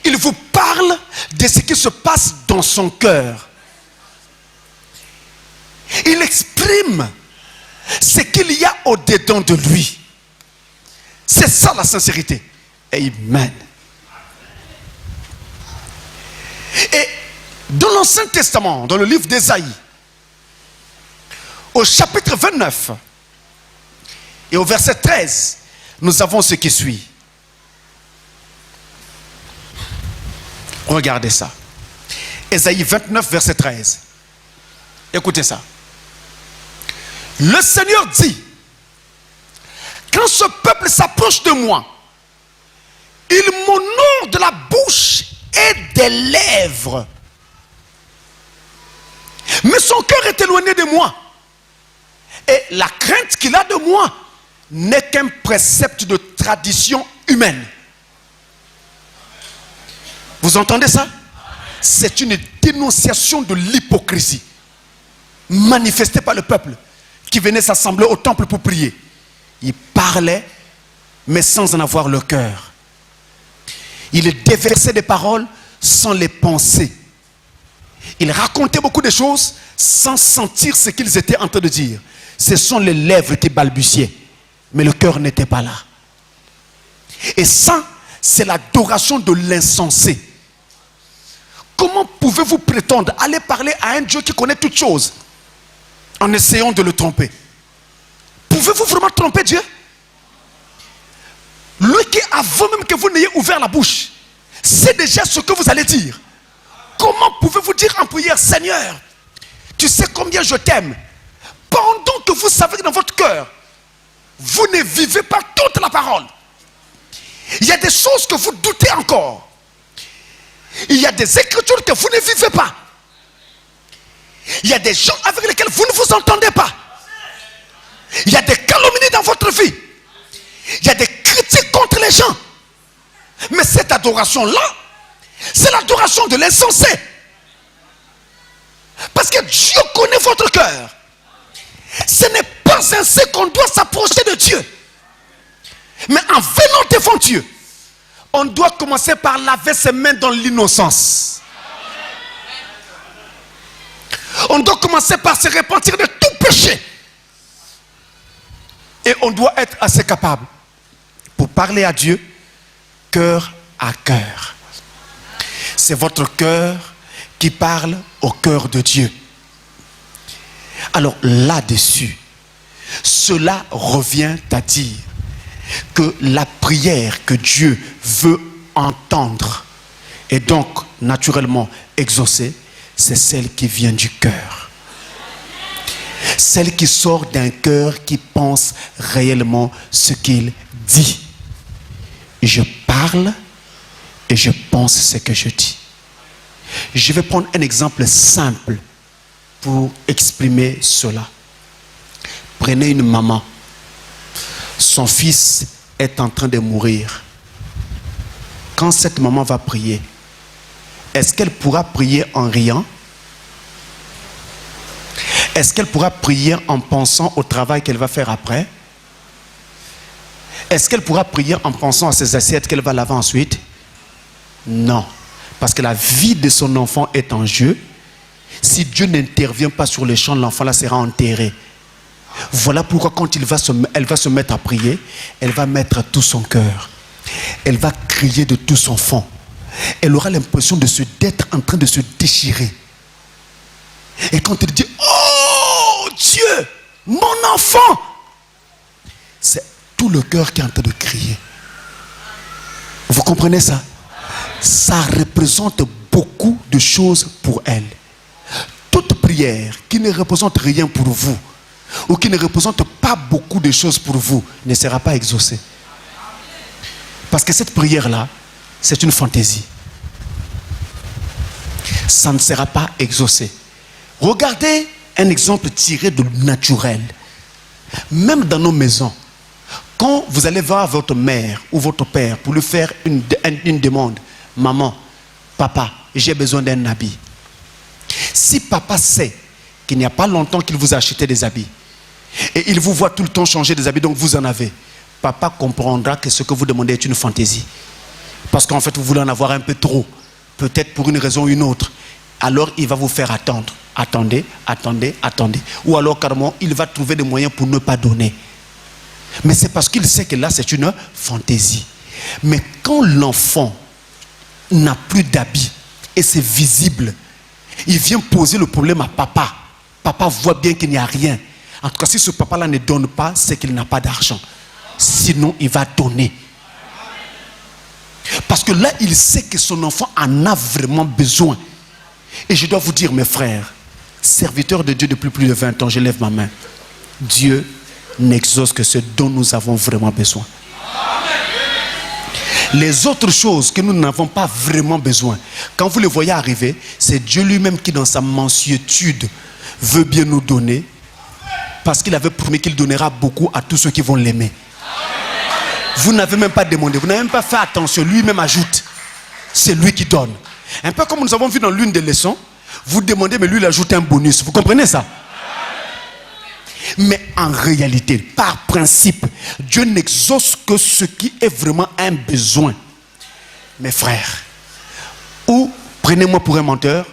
Il vous parle de ce qui se passe dans son cœur. Il exprime ce qu'il y a au-dedans de lui. C'est ça la sincérité. Amen. Et dans l'Ancien Testament, dans le livre d'Ésaïe, au chapitre 29 et au verset 13, nous avons ce qui suit. Regardez ça. Ésaïe 29, verset 13. Écoutez ça. Le Seigneur dit, quand ce peuple s'approche de moi, il m'honore de la bouche et des lèvres, mais son cœur est éloigné de moi. Et la crainte qu'il a de moi n'est qu'un précepte de tradition humaine. Vous entendez ça? C'est une dénonciation de l'hypocrisie manifestée par le peuple qui venait s'assembler au temple pour prier. Il parlait, mais sans en avoir le cœur. Il déversait des paroles sans les penser. Il racontait beaucoup de choses sans sentir ce qu'ils étaient en train de dire. Ce sont les lèvres qui balbutiaient, mais le cœur n'était pas là. Et ça, c'est l'adoration de l'insensé. Comment pouvez-vous prétendre aller parler à un Dieu qui connaît toutes choses en essayant de le tromper? Pouvez-vous vraiment tromper Dieu? Lui qui, avant même que vous n'ayez ouvert la bouche, sait déjà ce que vous allez dire. Comment pouvez-vous dire en prière, Seigneur, tu sais combien je t'aime, pendant que vous savez que dans votre cœur, vous ne vivez pas toute la parole? Il y a des choses que vous doutez encore. Il y a des écritures que vous ne vivez pas. Il y a des gens avec lesquels vous ne vous entendez pas. Il y a des calomnies dans votre vie. Il y a des critiques contre les gens. Mais cette adoration-là, c'est l'adoration de l'insensé. Parce que Dieu connaît votre cœur. Ce n'est pas ainsi qu'on doit s'approcher de Dieu. Mais en venant devant Dieu, on doit commencer par laver ses mains dans l'innocence. On doit commencer par se repentir de tout péché. Et on doit être assez capable pour parler à Dieu cœur à cœur. C'est votre cœur qui parle au cœur de Dieu. Alors là-dessus, cela revient à dire que la prière que Dieu veut entendre et donc naturellement exaucer, c'est celle qui vient du cœur. Celle qui sort d'un cœur qui pense réellement ce qu'il dit. Je parle et je pense ce que je dis. Je vais prendre un exemple simple pour exprimer cela. Prenez une maman. Son fils est en train de mourir. Quand cette maman va prier, est-ce qu'elle pourra prier en riant? Est-ce qu'elle pourra prier en pensant au travail qu'elle va faire après? Est-ce qu'elle pourra prier en pensant à ses assiettes qu'elle va laver ensuite? Non. Parce que la vie de son enfant est en jeu. Si Dieu n'intervient pas sur le champ, l'enfant là sera enterré. Voilà pourquoi quand elle va se mettre à prier, elle va mettre tout son cœur. Elle va crier de tout son fond. Elle aura l'impression d'être en train de se déchirer. Et quand elle dit, oh Dieu, mon enfant, c'est tout le cœur qui est en train de crier. Vous comprenez ça? Ça représente beaucoup de choses pour elle. Toute prière qui ne représente rien pour vous, ou qui ne représente pas beaucoup de choses pour vous, ne sera pas exaucée. Parce que cette prière-là, c'est une fantaisie. Ça ne sera pas exaucé. Regardez un exemple tiré du naturel. Même dans nos maisons, quand vous allez voir votre mère ou votre père pour lui faire une demande, maman, papa, j'ai besoin d'un habit. Si papa sait qu'il n'y a pas longtemps qu'il vous a acheté des habits, et il vous voit tout le temps changer des habits, donc vous en avez, papa comprendra que ce que vous demandez est une fantaisie. Parce qu'en fait, vous voulez en avoir un peu trop. Peut-être pour une raison ou une autre. Alors, il va vous faire attendre. Attendez, attendez, attendez. Ou alors, carrément, il va trouver des moyens pour ne pas donner. Mais c'est parce qu'il sait que là, c'est une fantaisie. Mais quand l'enfant n'a plus d'habits, et c'est visible, il vient poser le problème à papa. Papa voit bien qu'il n'y a rien. En tout cas, si ce papa-là ne donne pas, c'est qu'il n'a pas d'argent. Sinon, il va donner. Parce que là, il sait que son enfant en a vraiment besoin. Et je dois vous dire, mes frères, serviteurs de Dieu depuis plus de 20 ans, je lève ma main. Dieu n'exauce que ce dont nous avons vraiment besoin. Les autres choses que nous n'avons pas vraiment besoin, quand vous les voyez arriver, c'est Dieu lui-même qui dans sa mansuétude veut bien nous donner, parce qu'il avait promis qu'il donnera beaucoup à tous ceux qui vont l'aimer. Vous n'avez même pas demandé, vous n'avez même pas fait attention, lui-même ajoute. C'est lui qui donne. Un peu comme nous avons vu dans l'une des leçons, vous demandez mais lui il ajoute un bonus, vous comprenez ça? Mais en réalité, par principe, Dieu n'exauce que ce qui est vraiment un besoin. Mes frères, ou prenez-moi pour un menteur,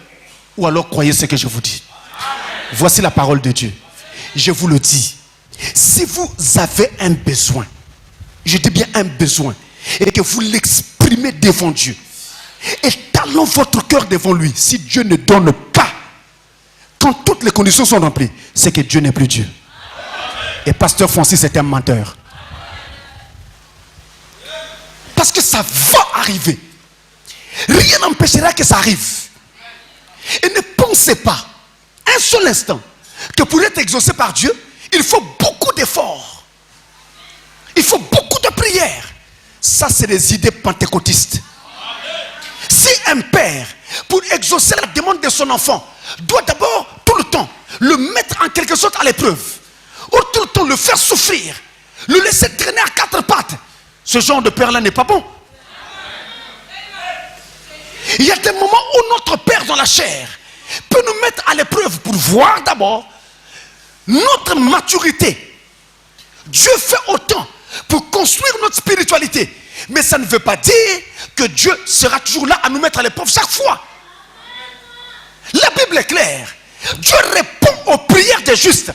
ou alors croyez ce que je vous dis. Voici la parole de Dieu. Je vous le dis. Si vous avez un besoin, je dis bien un besoin, et que vous l'exprimez devant Dieu, étalons votre cœur devant lui. Si Dieu ne donne pas, quand toutes les conditions sont remplies, c'est que Dieu n'est plus Dieu. Et pasteur Francis est un menteur. Parce que ça va arriver. Rien n'empêchera que ça arrive. Et ne pensez pas un seul instant que pour être exaucé par Dieu, il faut beaucoup d'efforts. Il faut beaucoup de prières. Ça, c'est des idées pentecôtistes. Si un père, pour exaucer la demande de son enfant, doit d'abord, tout le temps, le mettre en quelque sorte à l'épreuve, ou tout le temps le faire souffrir, le laisser traîner à quatre pattes, ce genre de père-là n'est pas bon. Il y a des moments où notre père dans la chair peut nous mettre à l'épreuve pour voir d'abord notre maturité. Dieu fait autant pour construire notre spiritualité. Mais ça ne veut pas dire que Dieu sera toujours là à nous mettre à l'épreuve chaque fois. La Bible est claire. Dieu répond aux prières des justes.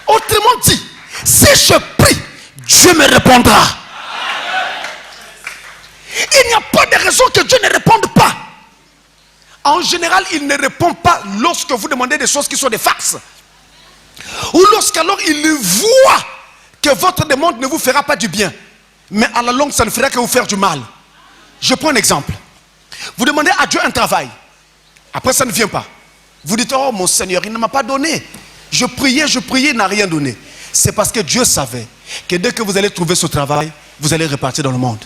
Autrement dit, si je prie, Dieu me répondra. Il n'y a pas de raison que Dieu ne réponde pas. En général, il ne répond pas lorsque vous demandez des choses qui sont des farces. Ou lorsqu'alors il voit que votre demande ne vous fera pas du bien. Mais à la longue, ça ne fera que vous faire du mal. Je prends un exemple. Vous demandez à Dieu un travail. Après, ça ne vient pas. Vous dites, oh mon Seigneur, il ne m'a pas donné. Je priais, il n'a rien donné. C'est parce que Dieu savait que dès que vous allez trouver ce travail, vous allez repartir dans le monde.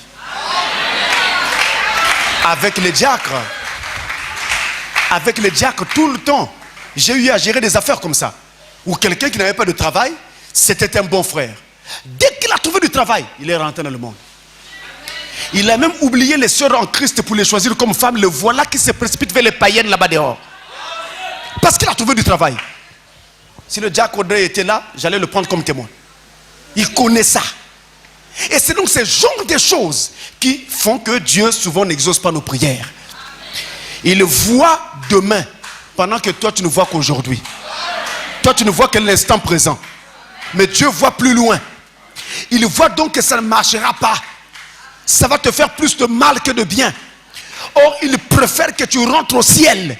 Avec les diacres, tout le temps, j'ai eu à gérer des affaires comme ça. Où quelqu'un qui n'avait pas de travail, c'était un bon frère. Dès qu'il a trouvé du travail, il est rentré dans le monde. Il a même oublié les sœurs en Christ pour les choisir comme femmes. Le voilà qui se précipite vers les païennes là-bas dehors. Parce qu'il a trouvé du travail. Si le diacre Audrey était là, j'allais le prendre comme témoin. Il connaît ça. Et c'est donc ce genre de choses qui font que Dieu souvent n'exauce pas nos prières. Il voit demain, pendant que toi tu ne vois qu'aujourd'hui. Toi tu ne vois que l'instant présent. Mais Dieu voit plus loin. Il voit donc que ça ne marchera pas. Ça va te faire plus de mal que de bien. Or, il préfère que tu rentres au ciel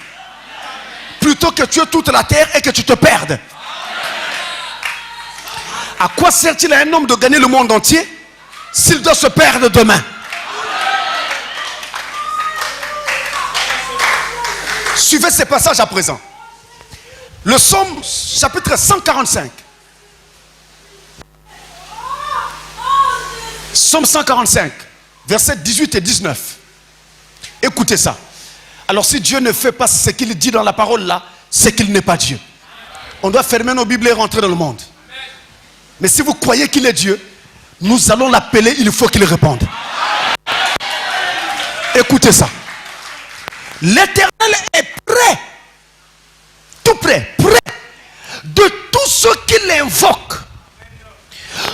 plutôt que tu aies toute la terre et que tu te perdes. À quoi sert-il à un homme de gagner le monde entier s'il doit se perdre demain? Suivez ces passages à présent. Le psaume chapitre 145. Psaume 145, versets 18 et 19. Écoutez ça. Alors si Dieu ne fait pas ce qu'il dit dans la parole là, c'est qu'il n'est pas Dieu. On doit fermer nos Bibles et rentrer dans le monde. Mais si vous croyez qu'il est Dieu, nous allons l'appeler, il faut qu'il réponde. Écoutez ça. L'Éternel est prêt, tout prêt, prêt de tous ceux qui l'invoquent.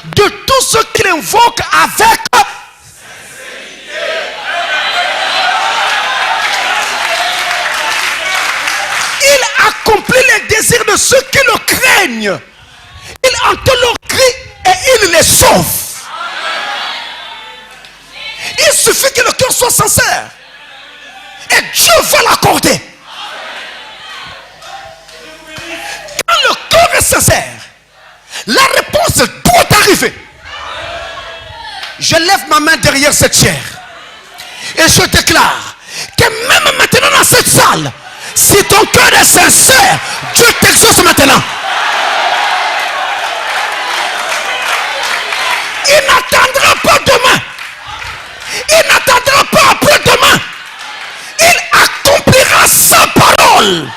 De tous ceux qui l'invoquent avec il accomplit les désirs de ceux qui le craignent. Il entend leurs cris et il les sauve. Il suffit que le cœur soit sincère et Dieu va l'accorder. Quand le cœur est sincère, la réponse doit arriver. Je lève ma main derrière cette chair et je déclare que même maintenant dans cette salle, si ton cœur est sincère, Dieu t'exauce maintenant. Il n'attendra pas demain. Il n'attendra pas après-demain. Il accomplira sa parole.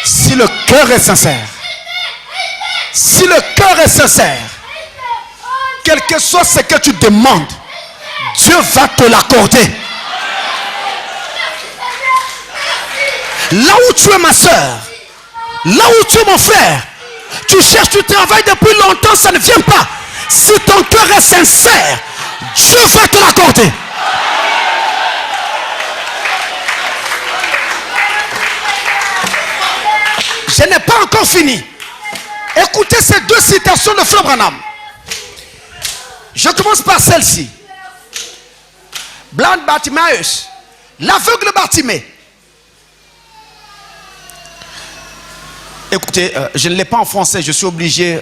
Si le cœur est sincère, si le cœur est sincère, quel que soit ce que tu demandes, Dieu va te l'accorder. Là où tu es ma soeur, là où tu es mon frère, tu cherches, tu travailles depuis longtemps, ça ne vient pas. Si ton cœur est sincère, Dieu va te l'accorder. Je n'ai pas encore fini. Écoutez ces deux citations de Frère Branham. Je commence par celle-ci. Blind Bartimaeus, l'aveugle Bartimée. Écoutez, je ne l'ai pas en français, je suis obligé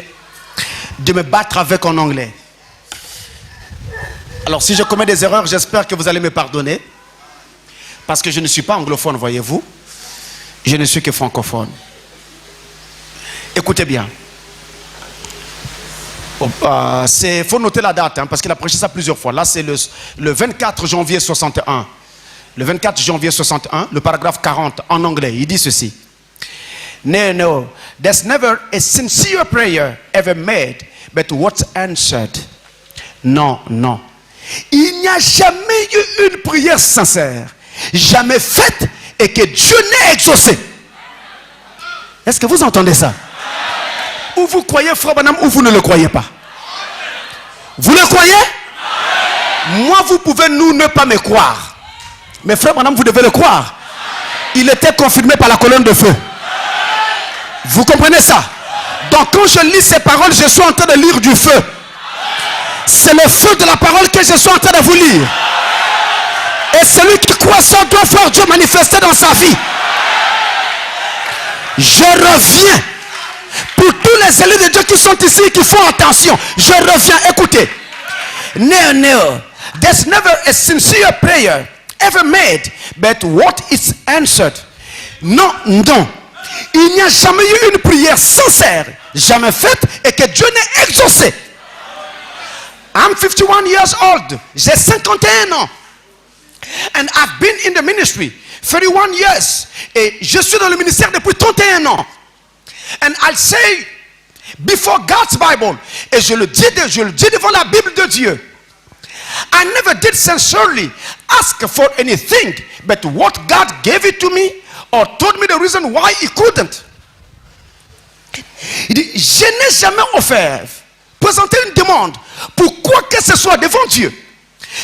de me battre avec en anglais. Alors si je commets des erreurs, j'espère que vous allez me pardonner. Parce que je ne suis pas anglophone, voyez-vous. Je ne suis que francophone. Écoutez bien. Il faut noter la date, parce qu'il a prêché ça plusieurs fois. Là, c'est le 24 janvier 61. Le 24 janvier 61, le paragraphe 40 en anglais. Il dit ceci. No, there's never a sincere prayer ever made, but what's answered. Non. Il n'y a jamais eu une prière sincère, jamais faite, et que Dieu n'ait exaucé. Est-ce que vous entendez ça? Ou vous croyez, Frère Branham, ou vous ne le croyez pas? Vous le croyez? Moi, vous pouvez ne pas me croire. Mais Frère Branham, vous devez le croire. Il était confirmé par la colonne de feu. Vous comprenez ça? Donc quand je lis ces paroles, je suis en train de lire du feu. C'est le feu de la parole que je suis en train de vous lire. Et celui qui croit ça doit voir Dieu manifester dans sa vie. Je reviens. Pour tous les élus de Dieu qui sont ici et qui font attention, je reviens, écoutez. No, there's never a sincere prayer ever made, but what is answered. Non. Il n'y a jamais eu une prière sincère, jamais faite, et que Dieu n'ait exaucé. I'm 51 years old. J'ai 51 ans. And I've been in the ministry 31 years. Et je suis dans le ministère depuis 31 ans. And I'll say before God's Bible, et je le dis devant la Bible de Dieu, I never did sincerely ask for anything, but what God gave it to me, or told me the reason why he couldn't. Il dit, je n'ai jamais offert, présenté une demande pour quoi que ce soit devant Dieu,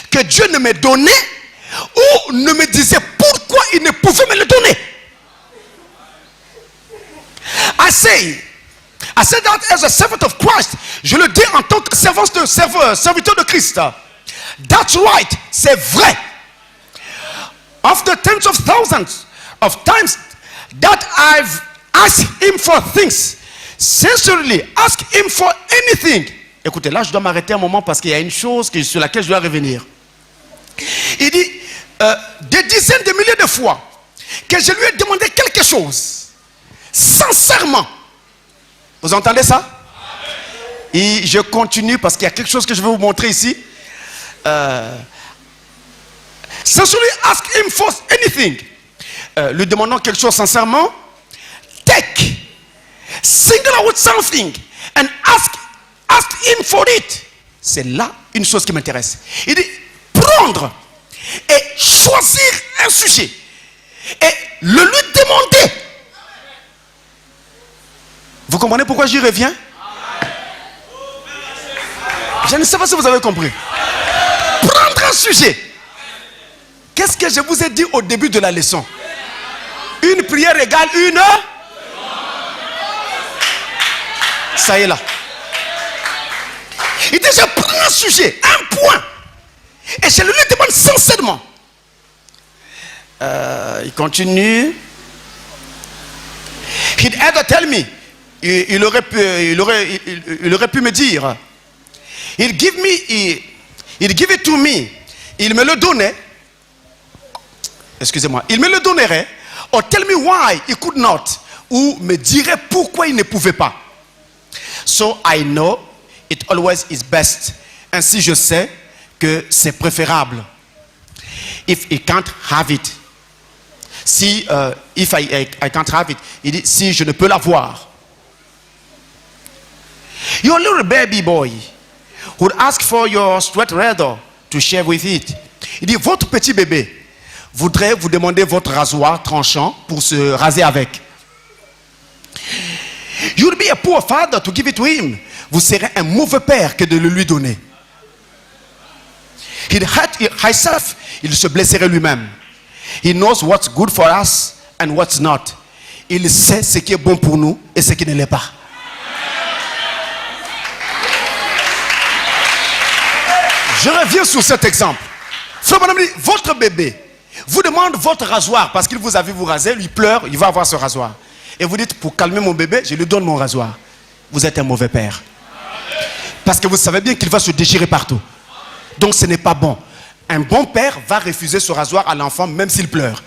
que Dieu ne me donnait ou ne me disait pourquoi il ne pouvait me le donner. I say that as a servant of Christ. Je le dis en tant que serviteur de Christ. That's right, c'est vrai. Of the tens of thousands of times that I've asked him for things, sincerely ask him for anything. Écoutez, là je dois m'arrêter un moment parce qu'il y a une chose sur laquelle je dois revenir. Il dit des dizaines de milliers de fois que je lui ai demandé quelque chose sincèrement. Vous entendez ça? Et je continue parce qu'il y a quelque chose que je vais vous montrer ici. Sincerely ask him for anything. Lui demandant quelque chose sincèrement. Take. Single out something and ask him for it. C'est là une chose qui m'intéresse. Il dit prendre et choisir un sujet et le lui demander. Vous comprenez pourquoi j'y reviens? Je ne sais pas si vous avez compris. Prendre un sujet. Qu'est-ce que je vous ai dit au début de la leçon? Une prière égale une. Ça y est là. Il dit je prends un sujet, un point, et je le lui demande sincèrement. Il continue. He'd either tell me. Il aurait pu me dire. He'll give me Il give it to me. Il me le donnait. Excusez-moi. Il me le donnerait. Or tell me why he could not. Ou me dirait pourquoi il ne pouvait pas. So I know it always is best. Ainsi je sais que c'est préférable. If he can't have it. Si, if I can't have it. Il dit, si je ne peux l'avoir. Your little baby boy would ask for your straight razor to share with it. Il dit, votre petit bébé voudrait vous demander votre rasoir tranchant pour se raser avec. You would be a poor father to give it to him. Vous serez un mauvais père que de le lui donner. He'd hurt himself. Il se blesserait lui-même. He knows what's good for us and what's not. Il sait ce qui est bon pour nous et ce qui ne l'est pas. Je reviens sur cet exemple. Frère Branham dit, votre bébé vous demande votre rasoir parce qu'il vous a vu vous raser, lui pleure, il va avoir ce rasoir. Et vous dites, pour calmer mon bébé, je lui donne mon rasoir. Vous êtes un mauvais père. Parce que vous savez bien qu'il va se déchirer partout. Donc ce n'est pas bon. Un bon père va refuser ce rasoir à l'enfant même s'il pleure.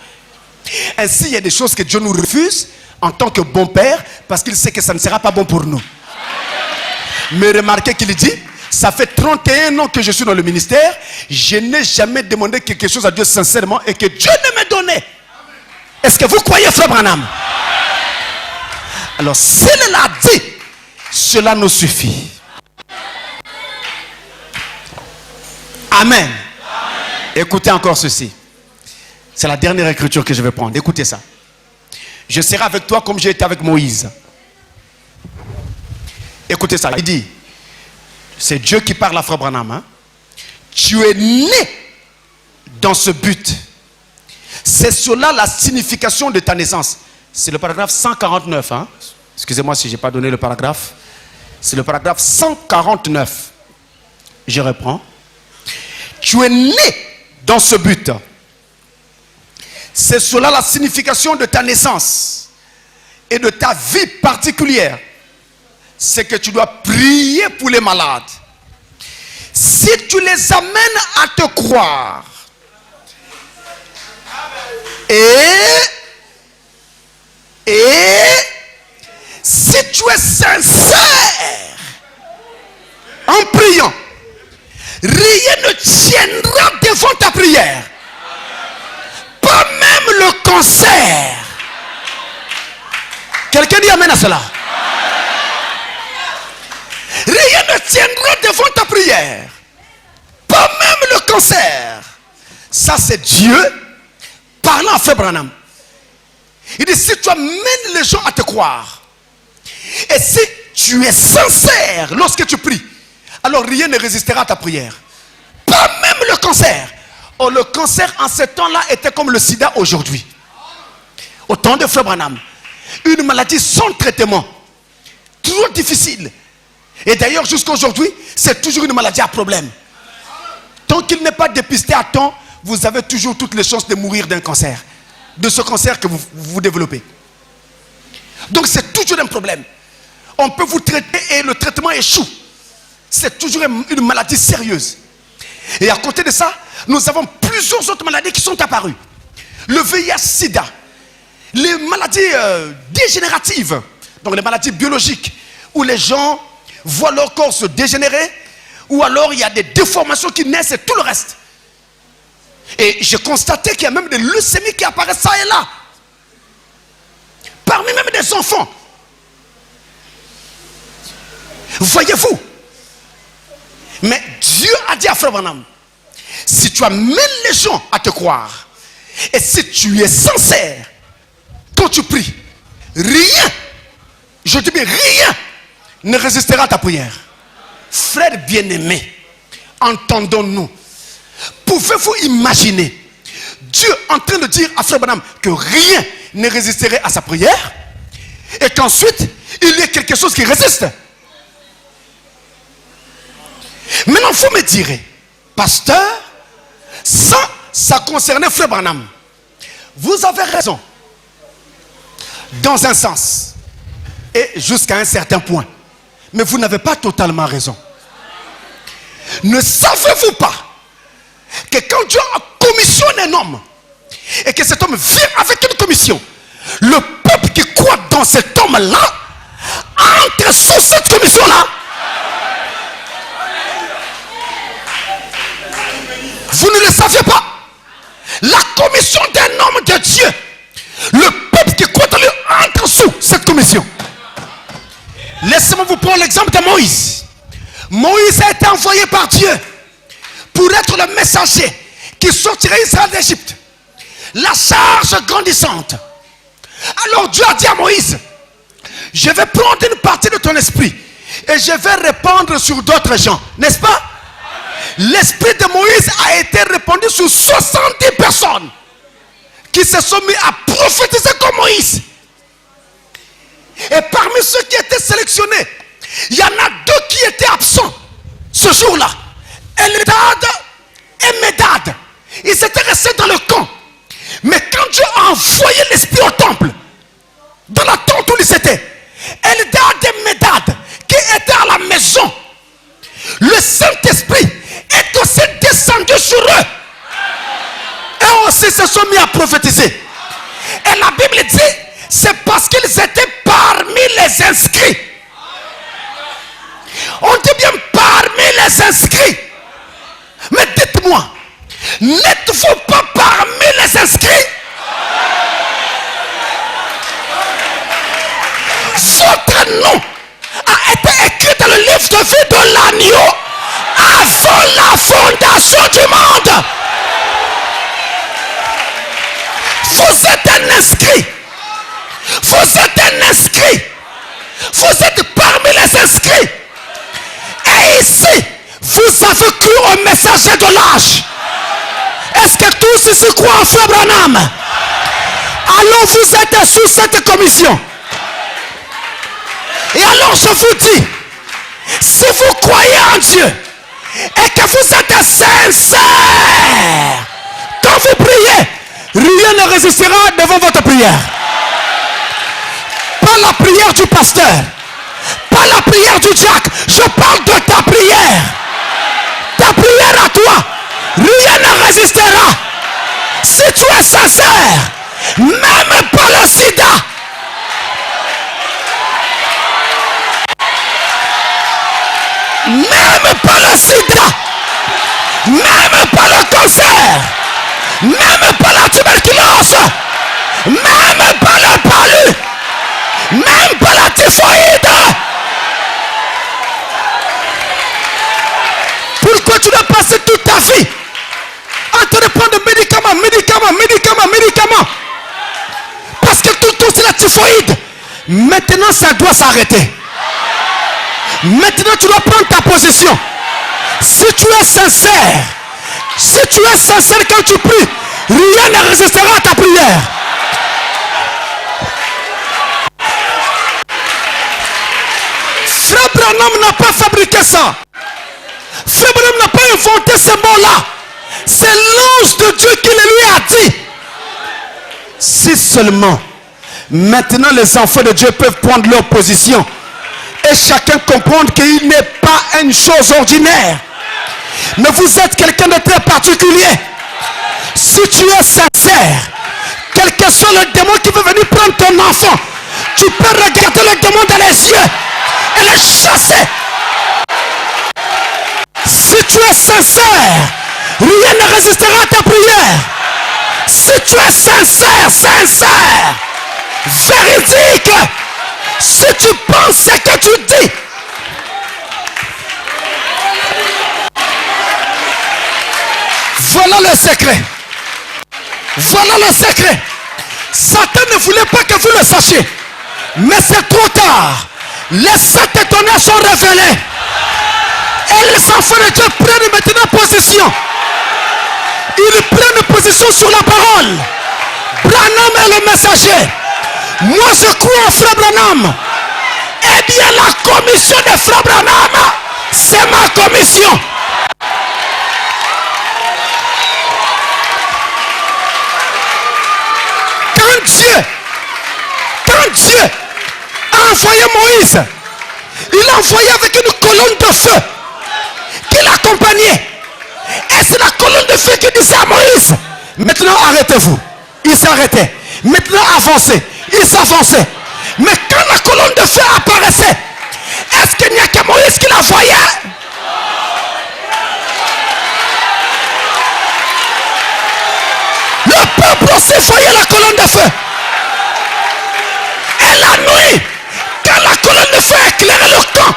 Ainsi, il y a des choses que Dieu nous refuse en tant que bon père parce qu'il sait que ça ne sera pas bon pour nous. Mais remarquez qu'il dit, ça fait 31 ans que je suis dans le ministère, je n'ai jamais demandé quelque chose à Dieu sincèrement et que Dieu ne me donnait. Est-ce que vous croyez, frère Branham? Alors, s'il l'a dit, cela nous suffit. Amen. Écoutez encore ceci. C'est la dernière écriture que je vais prendre. Écoutez ça. Je serai avec toi comme j'ai été avec Moïse. Écoutez ça. Il dit, c'est Dieu qui parle à Frère Branham. Hein? Tu es né dans ce but. C'est cela la signification de ta naissance. C'est le paragraphe 149. Hein? Excusez-moi si je n'ai pas donné le paragraphe. C'est le paragraphe 149. Je reprends. Tu es né dans ce but. C'est cela la signification de ta naissance et de ta vie particulière. C'est que tu dois prier pour les malades. Si tu les amènes à te croire et si tu es sincère en priant, rien ne tiendra devant ta prière. Pas même le cancer. Quelqu'un dit amen à cela. Rien ne tiendra devant ta prière. Pas même le cancer. Ça c'est Dieu parlant à Frère Branham. Il dit si tu amènes les gens à te croire et si tu es sincère lorsque tu pries, alors rien ne résistera à ta prière. Pas même le cancer. Oh, le cancer en ce temps-là était comme le sida aujourd'hui. Au temps de Frère Branham. Une maladie sans traitement. Trop difficile. Et d'ailleurs jusqu'à aujourd'hui, c'est toujours une maladie à problème. Tant qu'il n'est pas dépisté à temps, vous avez toujours toutes les chances de mourir d'un cancer. De ce cancer que vous développez. Donc c'est toujours un problème. On peut vous traiter et le traitement échoue. C'est toujours une maladie sérieuse. Et à côté de ça, nous avons plusieurs autres maladies qui sont apparues. Le VIH-Sida, les maladies dégénératives, donc les maladies biologiques, où les gens voient leur corps se dégénérer, ou alors il y a des déformations qui naissent et tout le reste. Et j'ai constaté qu'il y a même des leucémies qui apparaissent ça et là. Parmi même des enfants. Voyez-vous. Mais Dieu a dit à Frère Branham, si tu amènes les gens à te croire, et si tu es sincère, quand tu pries, rien, je dis bien rien, ne résistera à ta prière. Frère bien-aimé, entendons-nous. Pouvez-vous imaginer Dieu en train de dire à Frère Branham que rien ne résisterait à sa prière et qu'ensuite il y ait quelque chose qui résiste? Maintenant vous me direz, pasteur, ça concernait Frère Branham. Vous avez raison dans un sens et jusqu'à un certain point, mais vous n'avez pas totalement raison. Ne savez-vous pas que quand Dieu commissionne un homme et que cet homme vient avec une commission, le peuple qui croit dans cet homme-là entre sous cette commission-là? Vous ne le saviez pas? La commission d'un homme de Dieu, le peuple qui croit en lui entre sous cette commission. Laissez-moi vous prendre l'exemple de Moïse. Moïse a été envoyé par Dieu pour être le messager qui sortirait Israël d'Égypte. La charge grandissante. Alors Dieu a dit à Moïse, je vais prendre une partie de ton esprit et je vais répandre sur d'autres gens. N'est-ce pas? L'esprit de Moïse a été répandu sur 70 personnes qui se sont mis à prophétiser comme Moïse. Et parmi ceux qui étaient sélectionnés, il y en a 2 qui étaient absents ce jour-là. Eldad et Médad. Ils étaient restés dans le camp. Mais quand Dieu a envoyé l'esprit au temple, dans la tente où ils étaient, Eldad et Médad qui étaient à la maison, le Saint-Esprit est aussi descendu sur eux. Et aussi se sont mis à prophétiser. Et la Bible dit, c'est parce qu'ils étaient parmi les inscrits. On dit bien parmi les inscrits. Mais dites-moi, n'êtes-vous pas parmi les inscrits? Votre nom a été écrit dans le livre de vie de l'agneau avant la fondation du monde. Vous êtes un inscrit. Vous êtes un inscrit. Vous êtes parmi les inscrits. Et ici, vous avez cru au messager de l'âge. Est-ce que tous ici croient en Frère Branham? Alors vous êtes sous cette commission. Et alors je vous dis, si vous croyez en Dieu et que vous êtes sincère quand vous priez, rien ne résistera devant votre prière. Pas la prière du pasteur, pas la prière du Jack. Je parle de ta prière. Ta prière à toi, rien ne résistera. Si tu es sincère, même pas le sida, même pas le sida, même pas le cancer, même pas la tuberculose, même pas le palu, même pas la typhoïde. Pourquoi tu dois passer toute ta vie en train de prendre médicaments? Parce que tout le temps c'est la typhoïde. Maintenant ça doit s'arrêter. Maintenant tu dois prendre ta position. Si tu es sincère quand tu pries, rien ne résistera à ta prière. Frère Branham n'a pas fabriqué ça. Frère Branham n'a pas inventé ce mot-là. C'est l'ange de Dieu qui le lui a dit. Si seulement maintenant les enfants de Dieu peuvent prendre leur position et chacun comprendre qu'il n'est pas une chose ordinaire, mais vous êtes quelqu'un de très particulier. Si tu es sincère, quel que soit le démon qui veut venir prendre ton enfant, tu peux regarder le démon dans les yeux et le chasser. Si tu es sincère, rien ne résistera à ta prière. Si tu es sincère, véridique, si tu penses ce que tu dis, voilà le secret. Voilà le secret. Satan ne voulait pas que vous le sachiez. Mais c'est trop tard. Les 7 tonnerres sont révélés. Et les enfants de Dieu prennent maintenant position. Ils prennent position sur la parole. Branham est le messager. Moi je crois en Frère Branham. Eh bien la commission de Frère Branham, c'est ma commission. Quand Dieu a envoyé Moïse, il l'a envoyé avec une colonne de feu qui l'accompagne. accompagné. Et c'est la colonne de feu qui disait à Moïse, maintenant arrêtez-vous. Il s'arrêtait. Maintenant avancez. Il s'avançait. Mais quand la colonne de feu apparaissait, est-ce qu'il n'y a que Moïse qui la voyait? Le peuple aussi voyait la colonne de feu. Et la nuit, quand la colonne de feu éclairait le camp,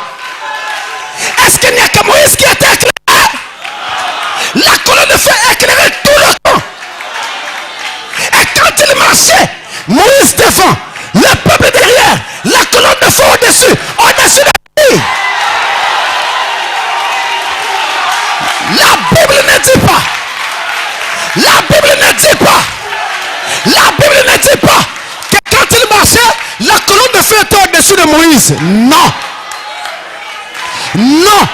est-ce qu'il n'y a que Moïse qui était éclairé? La colonne de feu éclairait tout le camp. Et quand il marchait, Moïse devant, le peuple derrière, la colonne de feu au-dessus de lui. La Bible ne dit pas. La Bible ne dit pas. La Bible ne dit pas que quand il marchait, la colonne de feu était au-dessus de Moïse. Non. Non.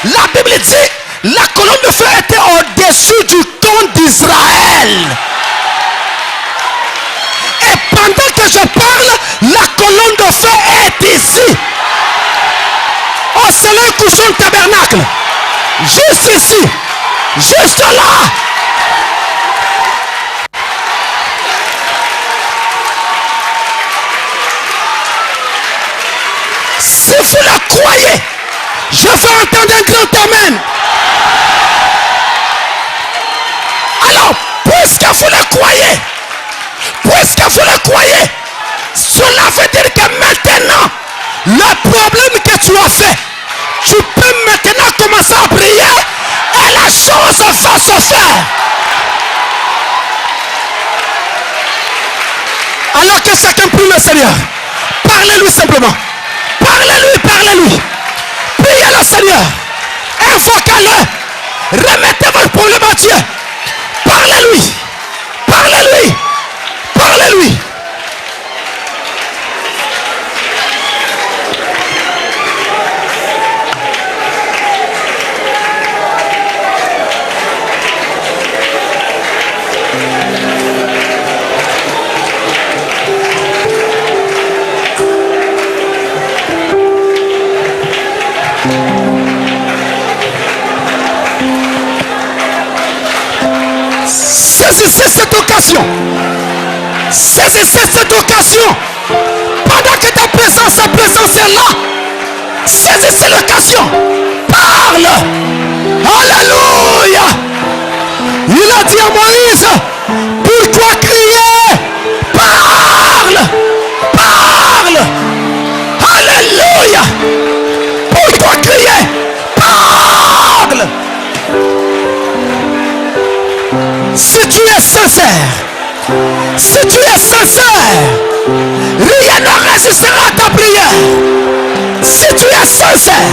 La Bible dit la colonne de feu était au-dessus du camp d'Israël. Et pendant que je parle, la colonne de feu est ici. Au soleil couchant du tabernacle. Juste ici. Juste là. Si vous le croyez, je vais entendre un grand amen. Alors, puisque vous le croyez, cela veut dire que maintenant, le problème que tu as fait, tu peux maintenant commencer à prier et la chose va se faire. Alors que chacun prie le Seigneur, parlez-lui simplement. Parlez-lui. Priez le Seigneur. Invoquez-le. Remettez votre problème à Dieu. Parlez-lui. Saisissez cette occasion. Pendant que ta présence est là. Saisissez l'occasion. Parle. Alléluia. Il a dit à Moïse, pourquoi crier? Parle. Alléluia. Pourquoi crier? Parle. Si tu es sincère, rien ne résistera à ta prière. Si tu es sincère,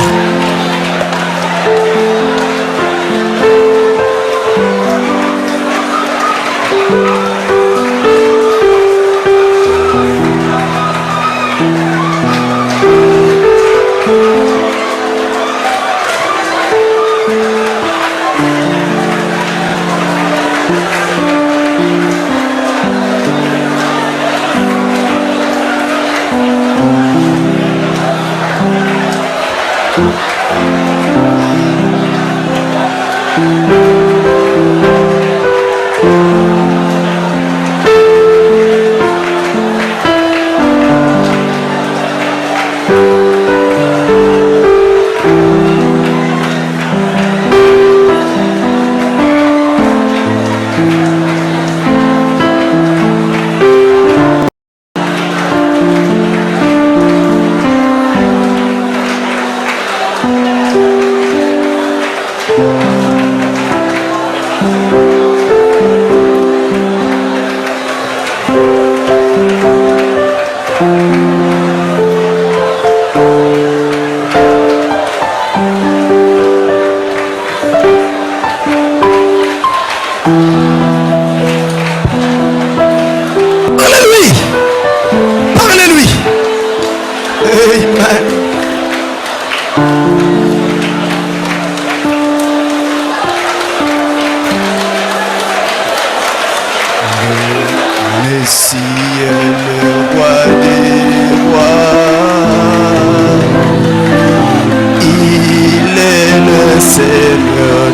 c'est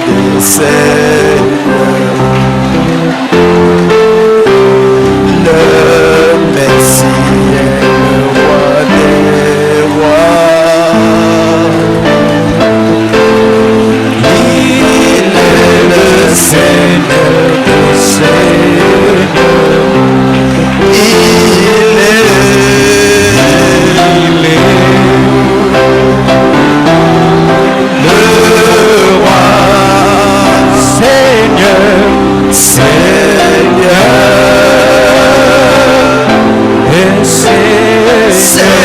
des seigneurs, le Messie est le roi des rois. Il est le Seigneur des seigneurs. Il est le roi, Seigneur, Seigneur, et Seigneur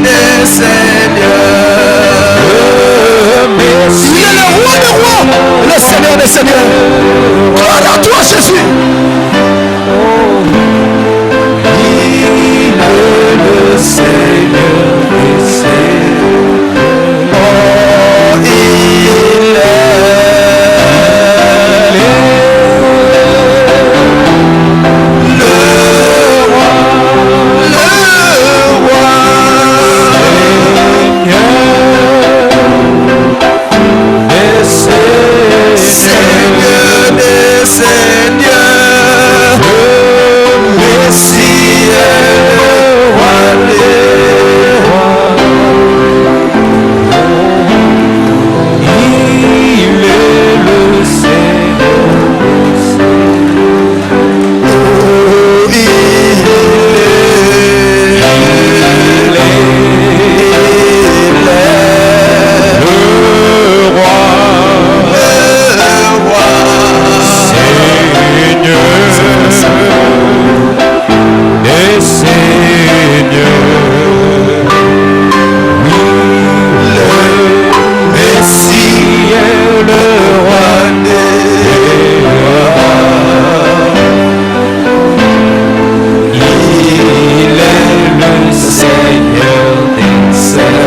des seigneurs. Il est le roi des rois, le Seigneur des seigneurs. Gloire à toi, Jésus. Il est le Seigneur des seigneurs. Oh, il est le roi, Seigneur des seigneurs, le Messie est le roi des rois. Il est le Seigneur des seigneurs. Oh, il est le roi, Seigneur des seigneurs. Le Messie est le roi des rois. Il est le Seigneur des seigneurs.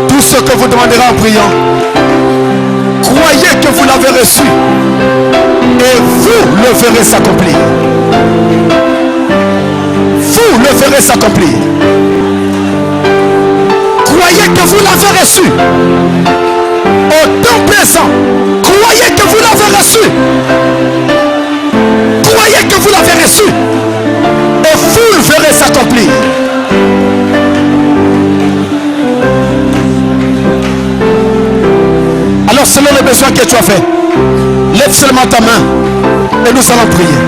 Tout ce que vous demanderez en priant, croyez que vous l'avez reçu et vous le verrez s'accomplir. Vous le verrez s'accomplir. Croyez que vous l'avez reçu au temps présent. Croyez que vous l'avez reçu. Croyez que vous l'avez reçu et vous le verrez s'accomplir. Alors selon les besoins que tu as fait, lève seulement ta main et nous allons prier.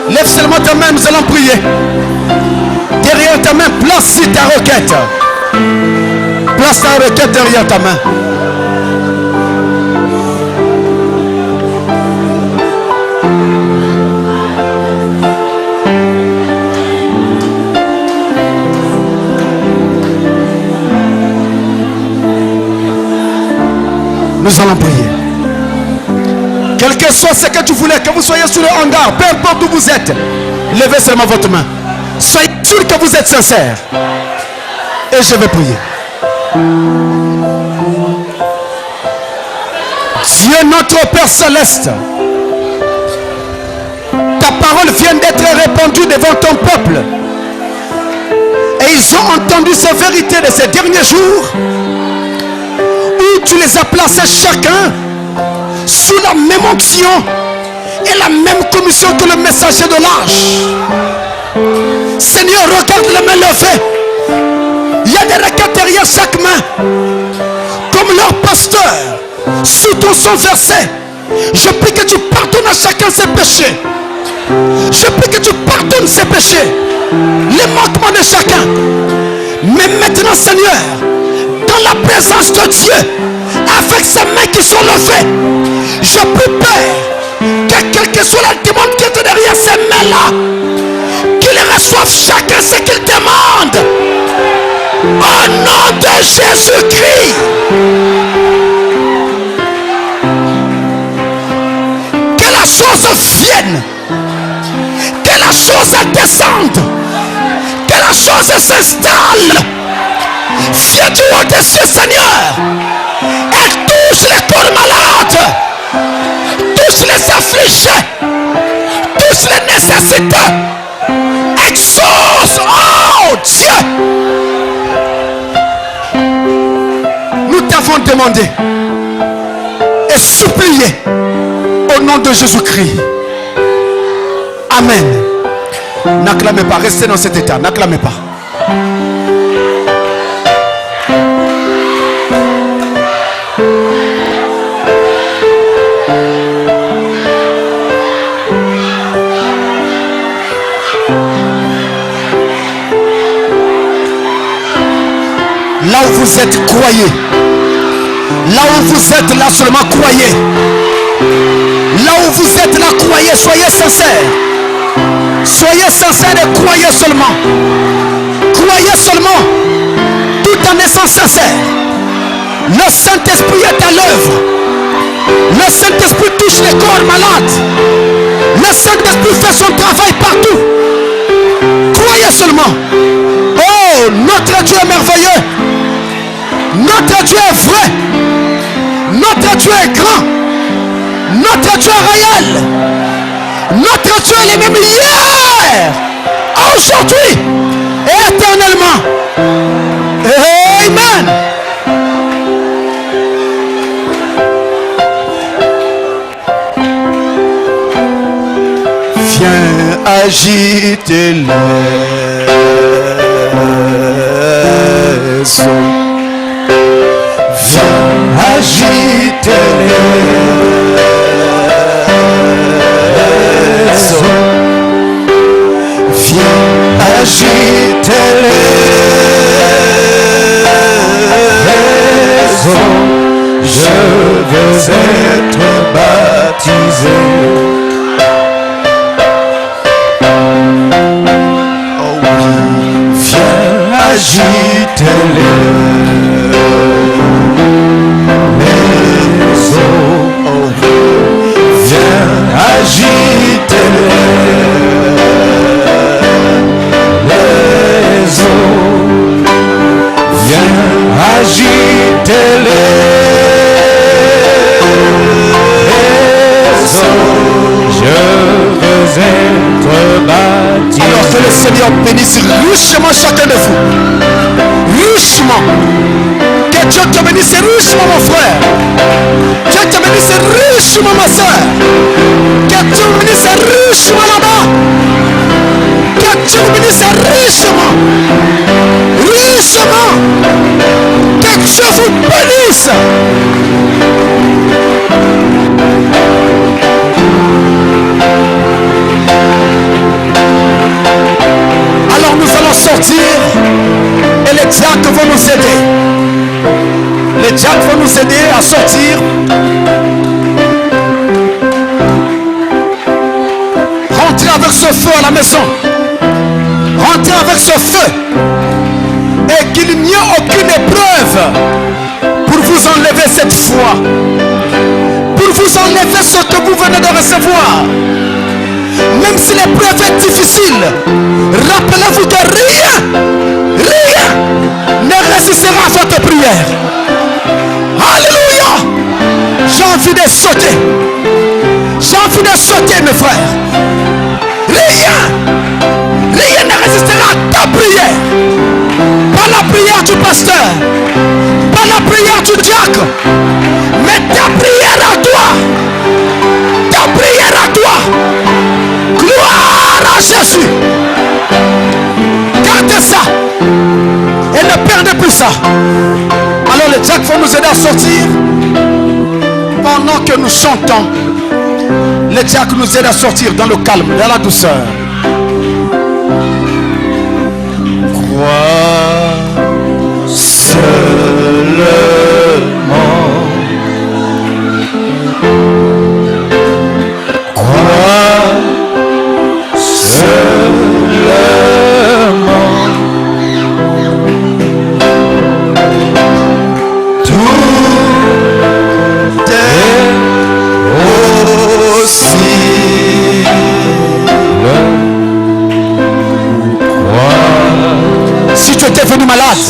Lève seulement ta main, nous allons prier. Derrière ta main, place ta requête. Place ta requête derrière ta main. Nous allons prier. Quel que soit ce que tu voulais, que vous soyez sur le hangar, peu importe où vous êtes, levez seulement votre main. Soyez sûr que vous êtes sincère. Et je vais prier. Dieu notre Père Céleste, ta parole vient d'être répandue devant ton peuple. Et ils ont entendu ces vérités de ces derniers jours, où tu les as placés chacun sous la même onction et la même commission que le messager de l'Arche. Seigneur, regarde les mains levées. Il y a des requêtes derrière chaque main. Comme leur pasteur, sous ton sang versé, je prie que tu pardonnes à chacun ses péchés. Je prie que tu pardonnes ses péchés, les manquements de chacun. Mais maintenant, Seigneur, dans la présence de Dieu, avec ces mains qui sont levées, je prie, Père, que quelle que soit la demande qui est derrière ces mains-là, qu'ils reçoivent chacun ce qu'ils demandent. Au nom de Jésus-Christ. Que la chose vienne. Que la chose descende. Que la chose s'installe. Viens du haut des cieux, Seigneur. Et touche les corps malades. touche les affligés, touche les nécessiteux, exauce, oh Dieu. Nous t'avons demandé et supplié au nom de Jésus-Christ. Amen. N'acclamez pas, restez dans cet état, n'acclamez pas. Là où vous êtes, croyez. Là où vous êtes, là seulement croyez. Là où vous êtes, là croyez. Soyez sincères. Soyez sincères et croyez seulement. Croyez seulement. Tout en étant sincère. Le Saint-Esprit est à l'œuvre. Le Saint-Esprit touche les corps malades. Le Saint-Esprit fait son travail partout. Croyez seulement. Oh, notre Dieu est merveilleux. Notre Dieu est vrai. Notre Dieu est grand. Notre Dieu est réel. Notre Dieu est le même hier, aujourd'hui et éternellement. Amen. Viens agiter les eaux. Viens agiter les eaux. Viens agiter les eaux. Je veux être baptisé. Oh oui, viens agiter les eaux. Oh, viens agiter les eaux. Viens agiter les eaux. Je veux être baptisé. Alors que le Seigneur bénisse richement chacun de vous. Richement. Que Dieu te bénisse richement, mon frère. Que Dieu te bénisse richement, ma soeur. Que Dieu te bénisse richement là-bas. Que Dieu te bénisse richement. Richement. Que Dieu vous bénisse. Alors nous allons sortir et les diacres vont nous aider. Les diacres vont nous aider à sortir. Rentrez avec ce feu à la maison. Rentrez avec ce feu. Et qu'il n'y ait aucune épreuve pour vous enlever cette foi. Pour vous enlever ce que vous venez de recevoir. Même si l'épreuve est difficile, rappelez-vous que rien ne résistera à votre prière. Alléluia. J'ai envie de sauter. J'ai envie de sauter, mes frères. Rien ne résistera à ta prière. Pas la prière du pasteur, pas la prière du diacre, mais ta prière à toi. Ta prière à toi. Gloire à Jésus. Gardez ça et ne perdez plus ça. Alors les diacres vont nous aider à sortir. Pendant que nous chantons, les diacres nous aident à sortir dans le calme, dans la douceur. Crois seulement. Crois seulement. Tout est possible. Si tu étais venu malade,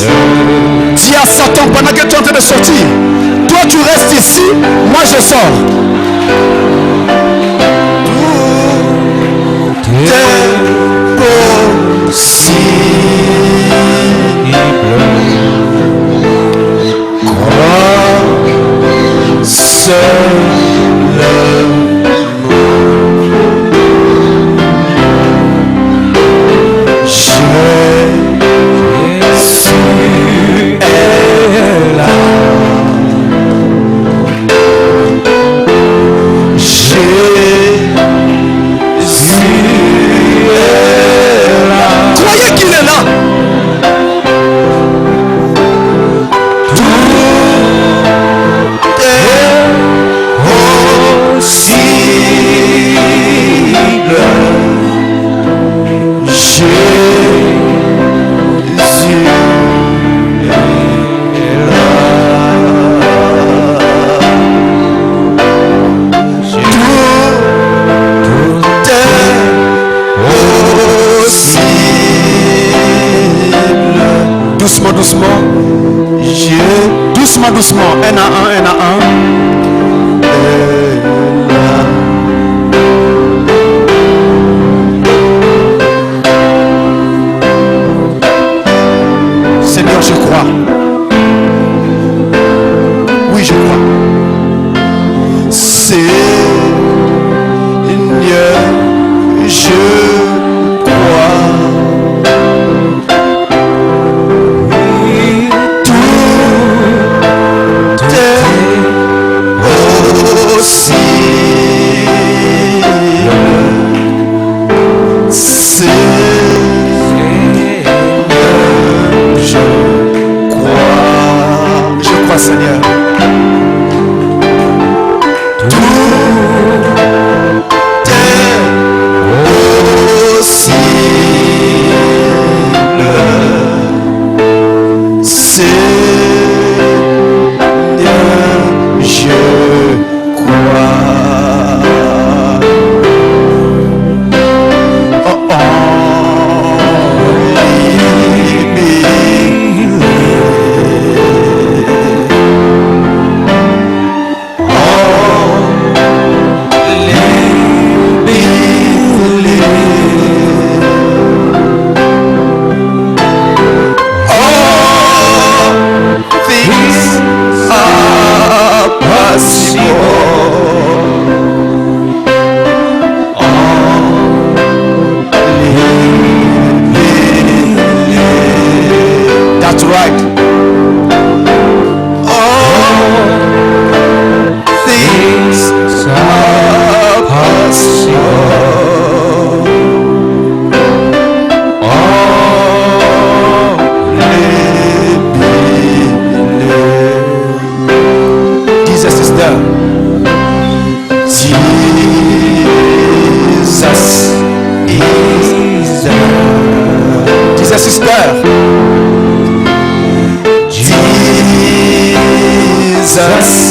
dis à Satan pendant que tu es en train de sortir, toi tu restes ici, moi je sors. Doucement, un à un. Seigneur, je crois. Oui, je crois. Seigneur, je crois. Seigneur, tout est possible. Seigneur, je crois. That's right. All things are possible. Jesus is there. Jesus is there. Jesus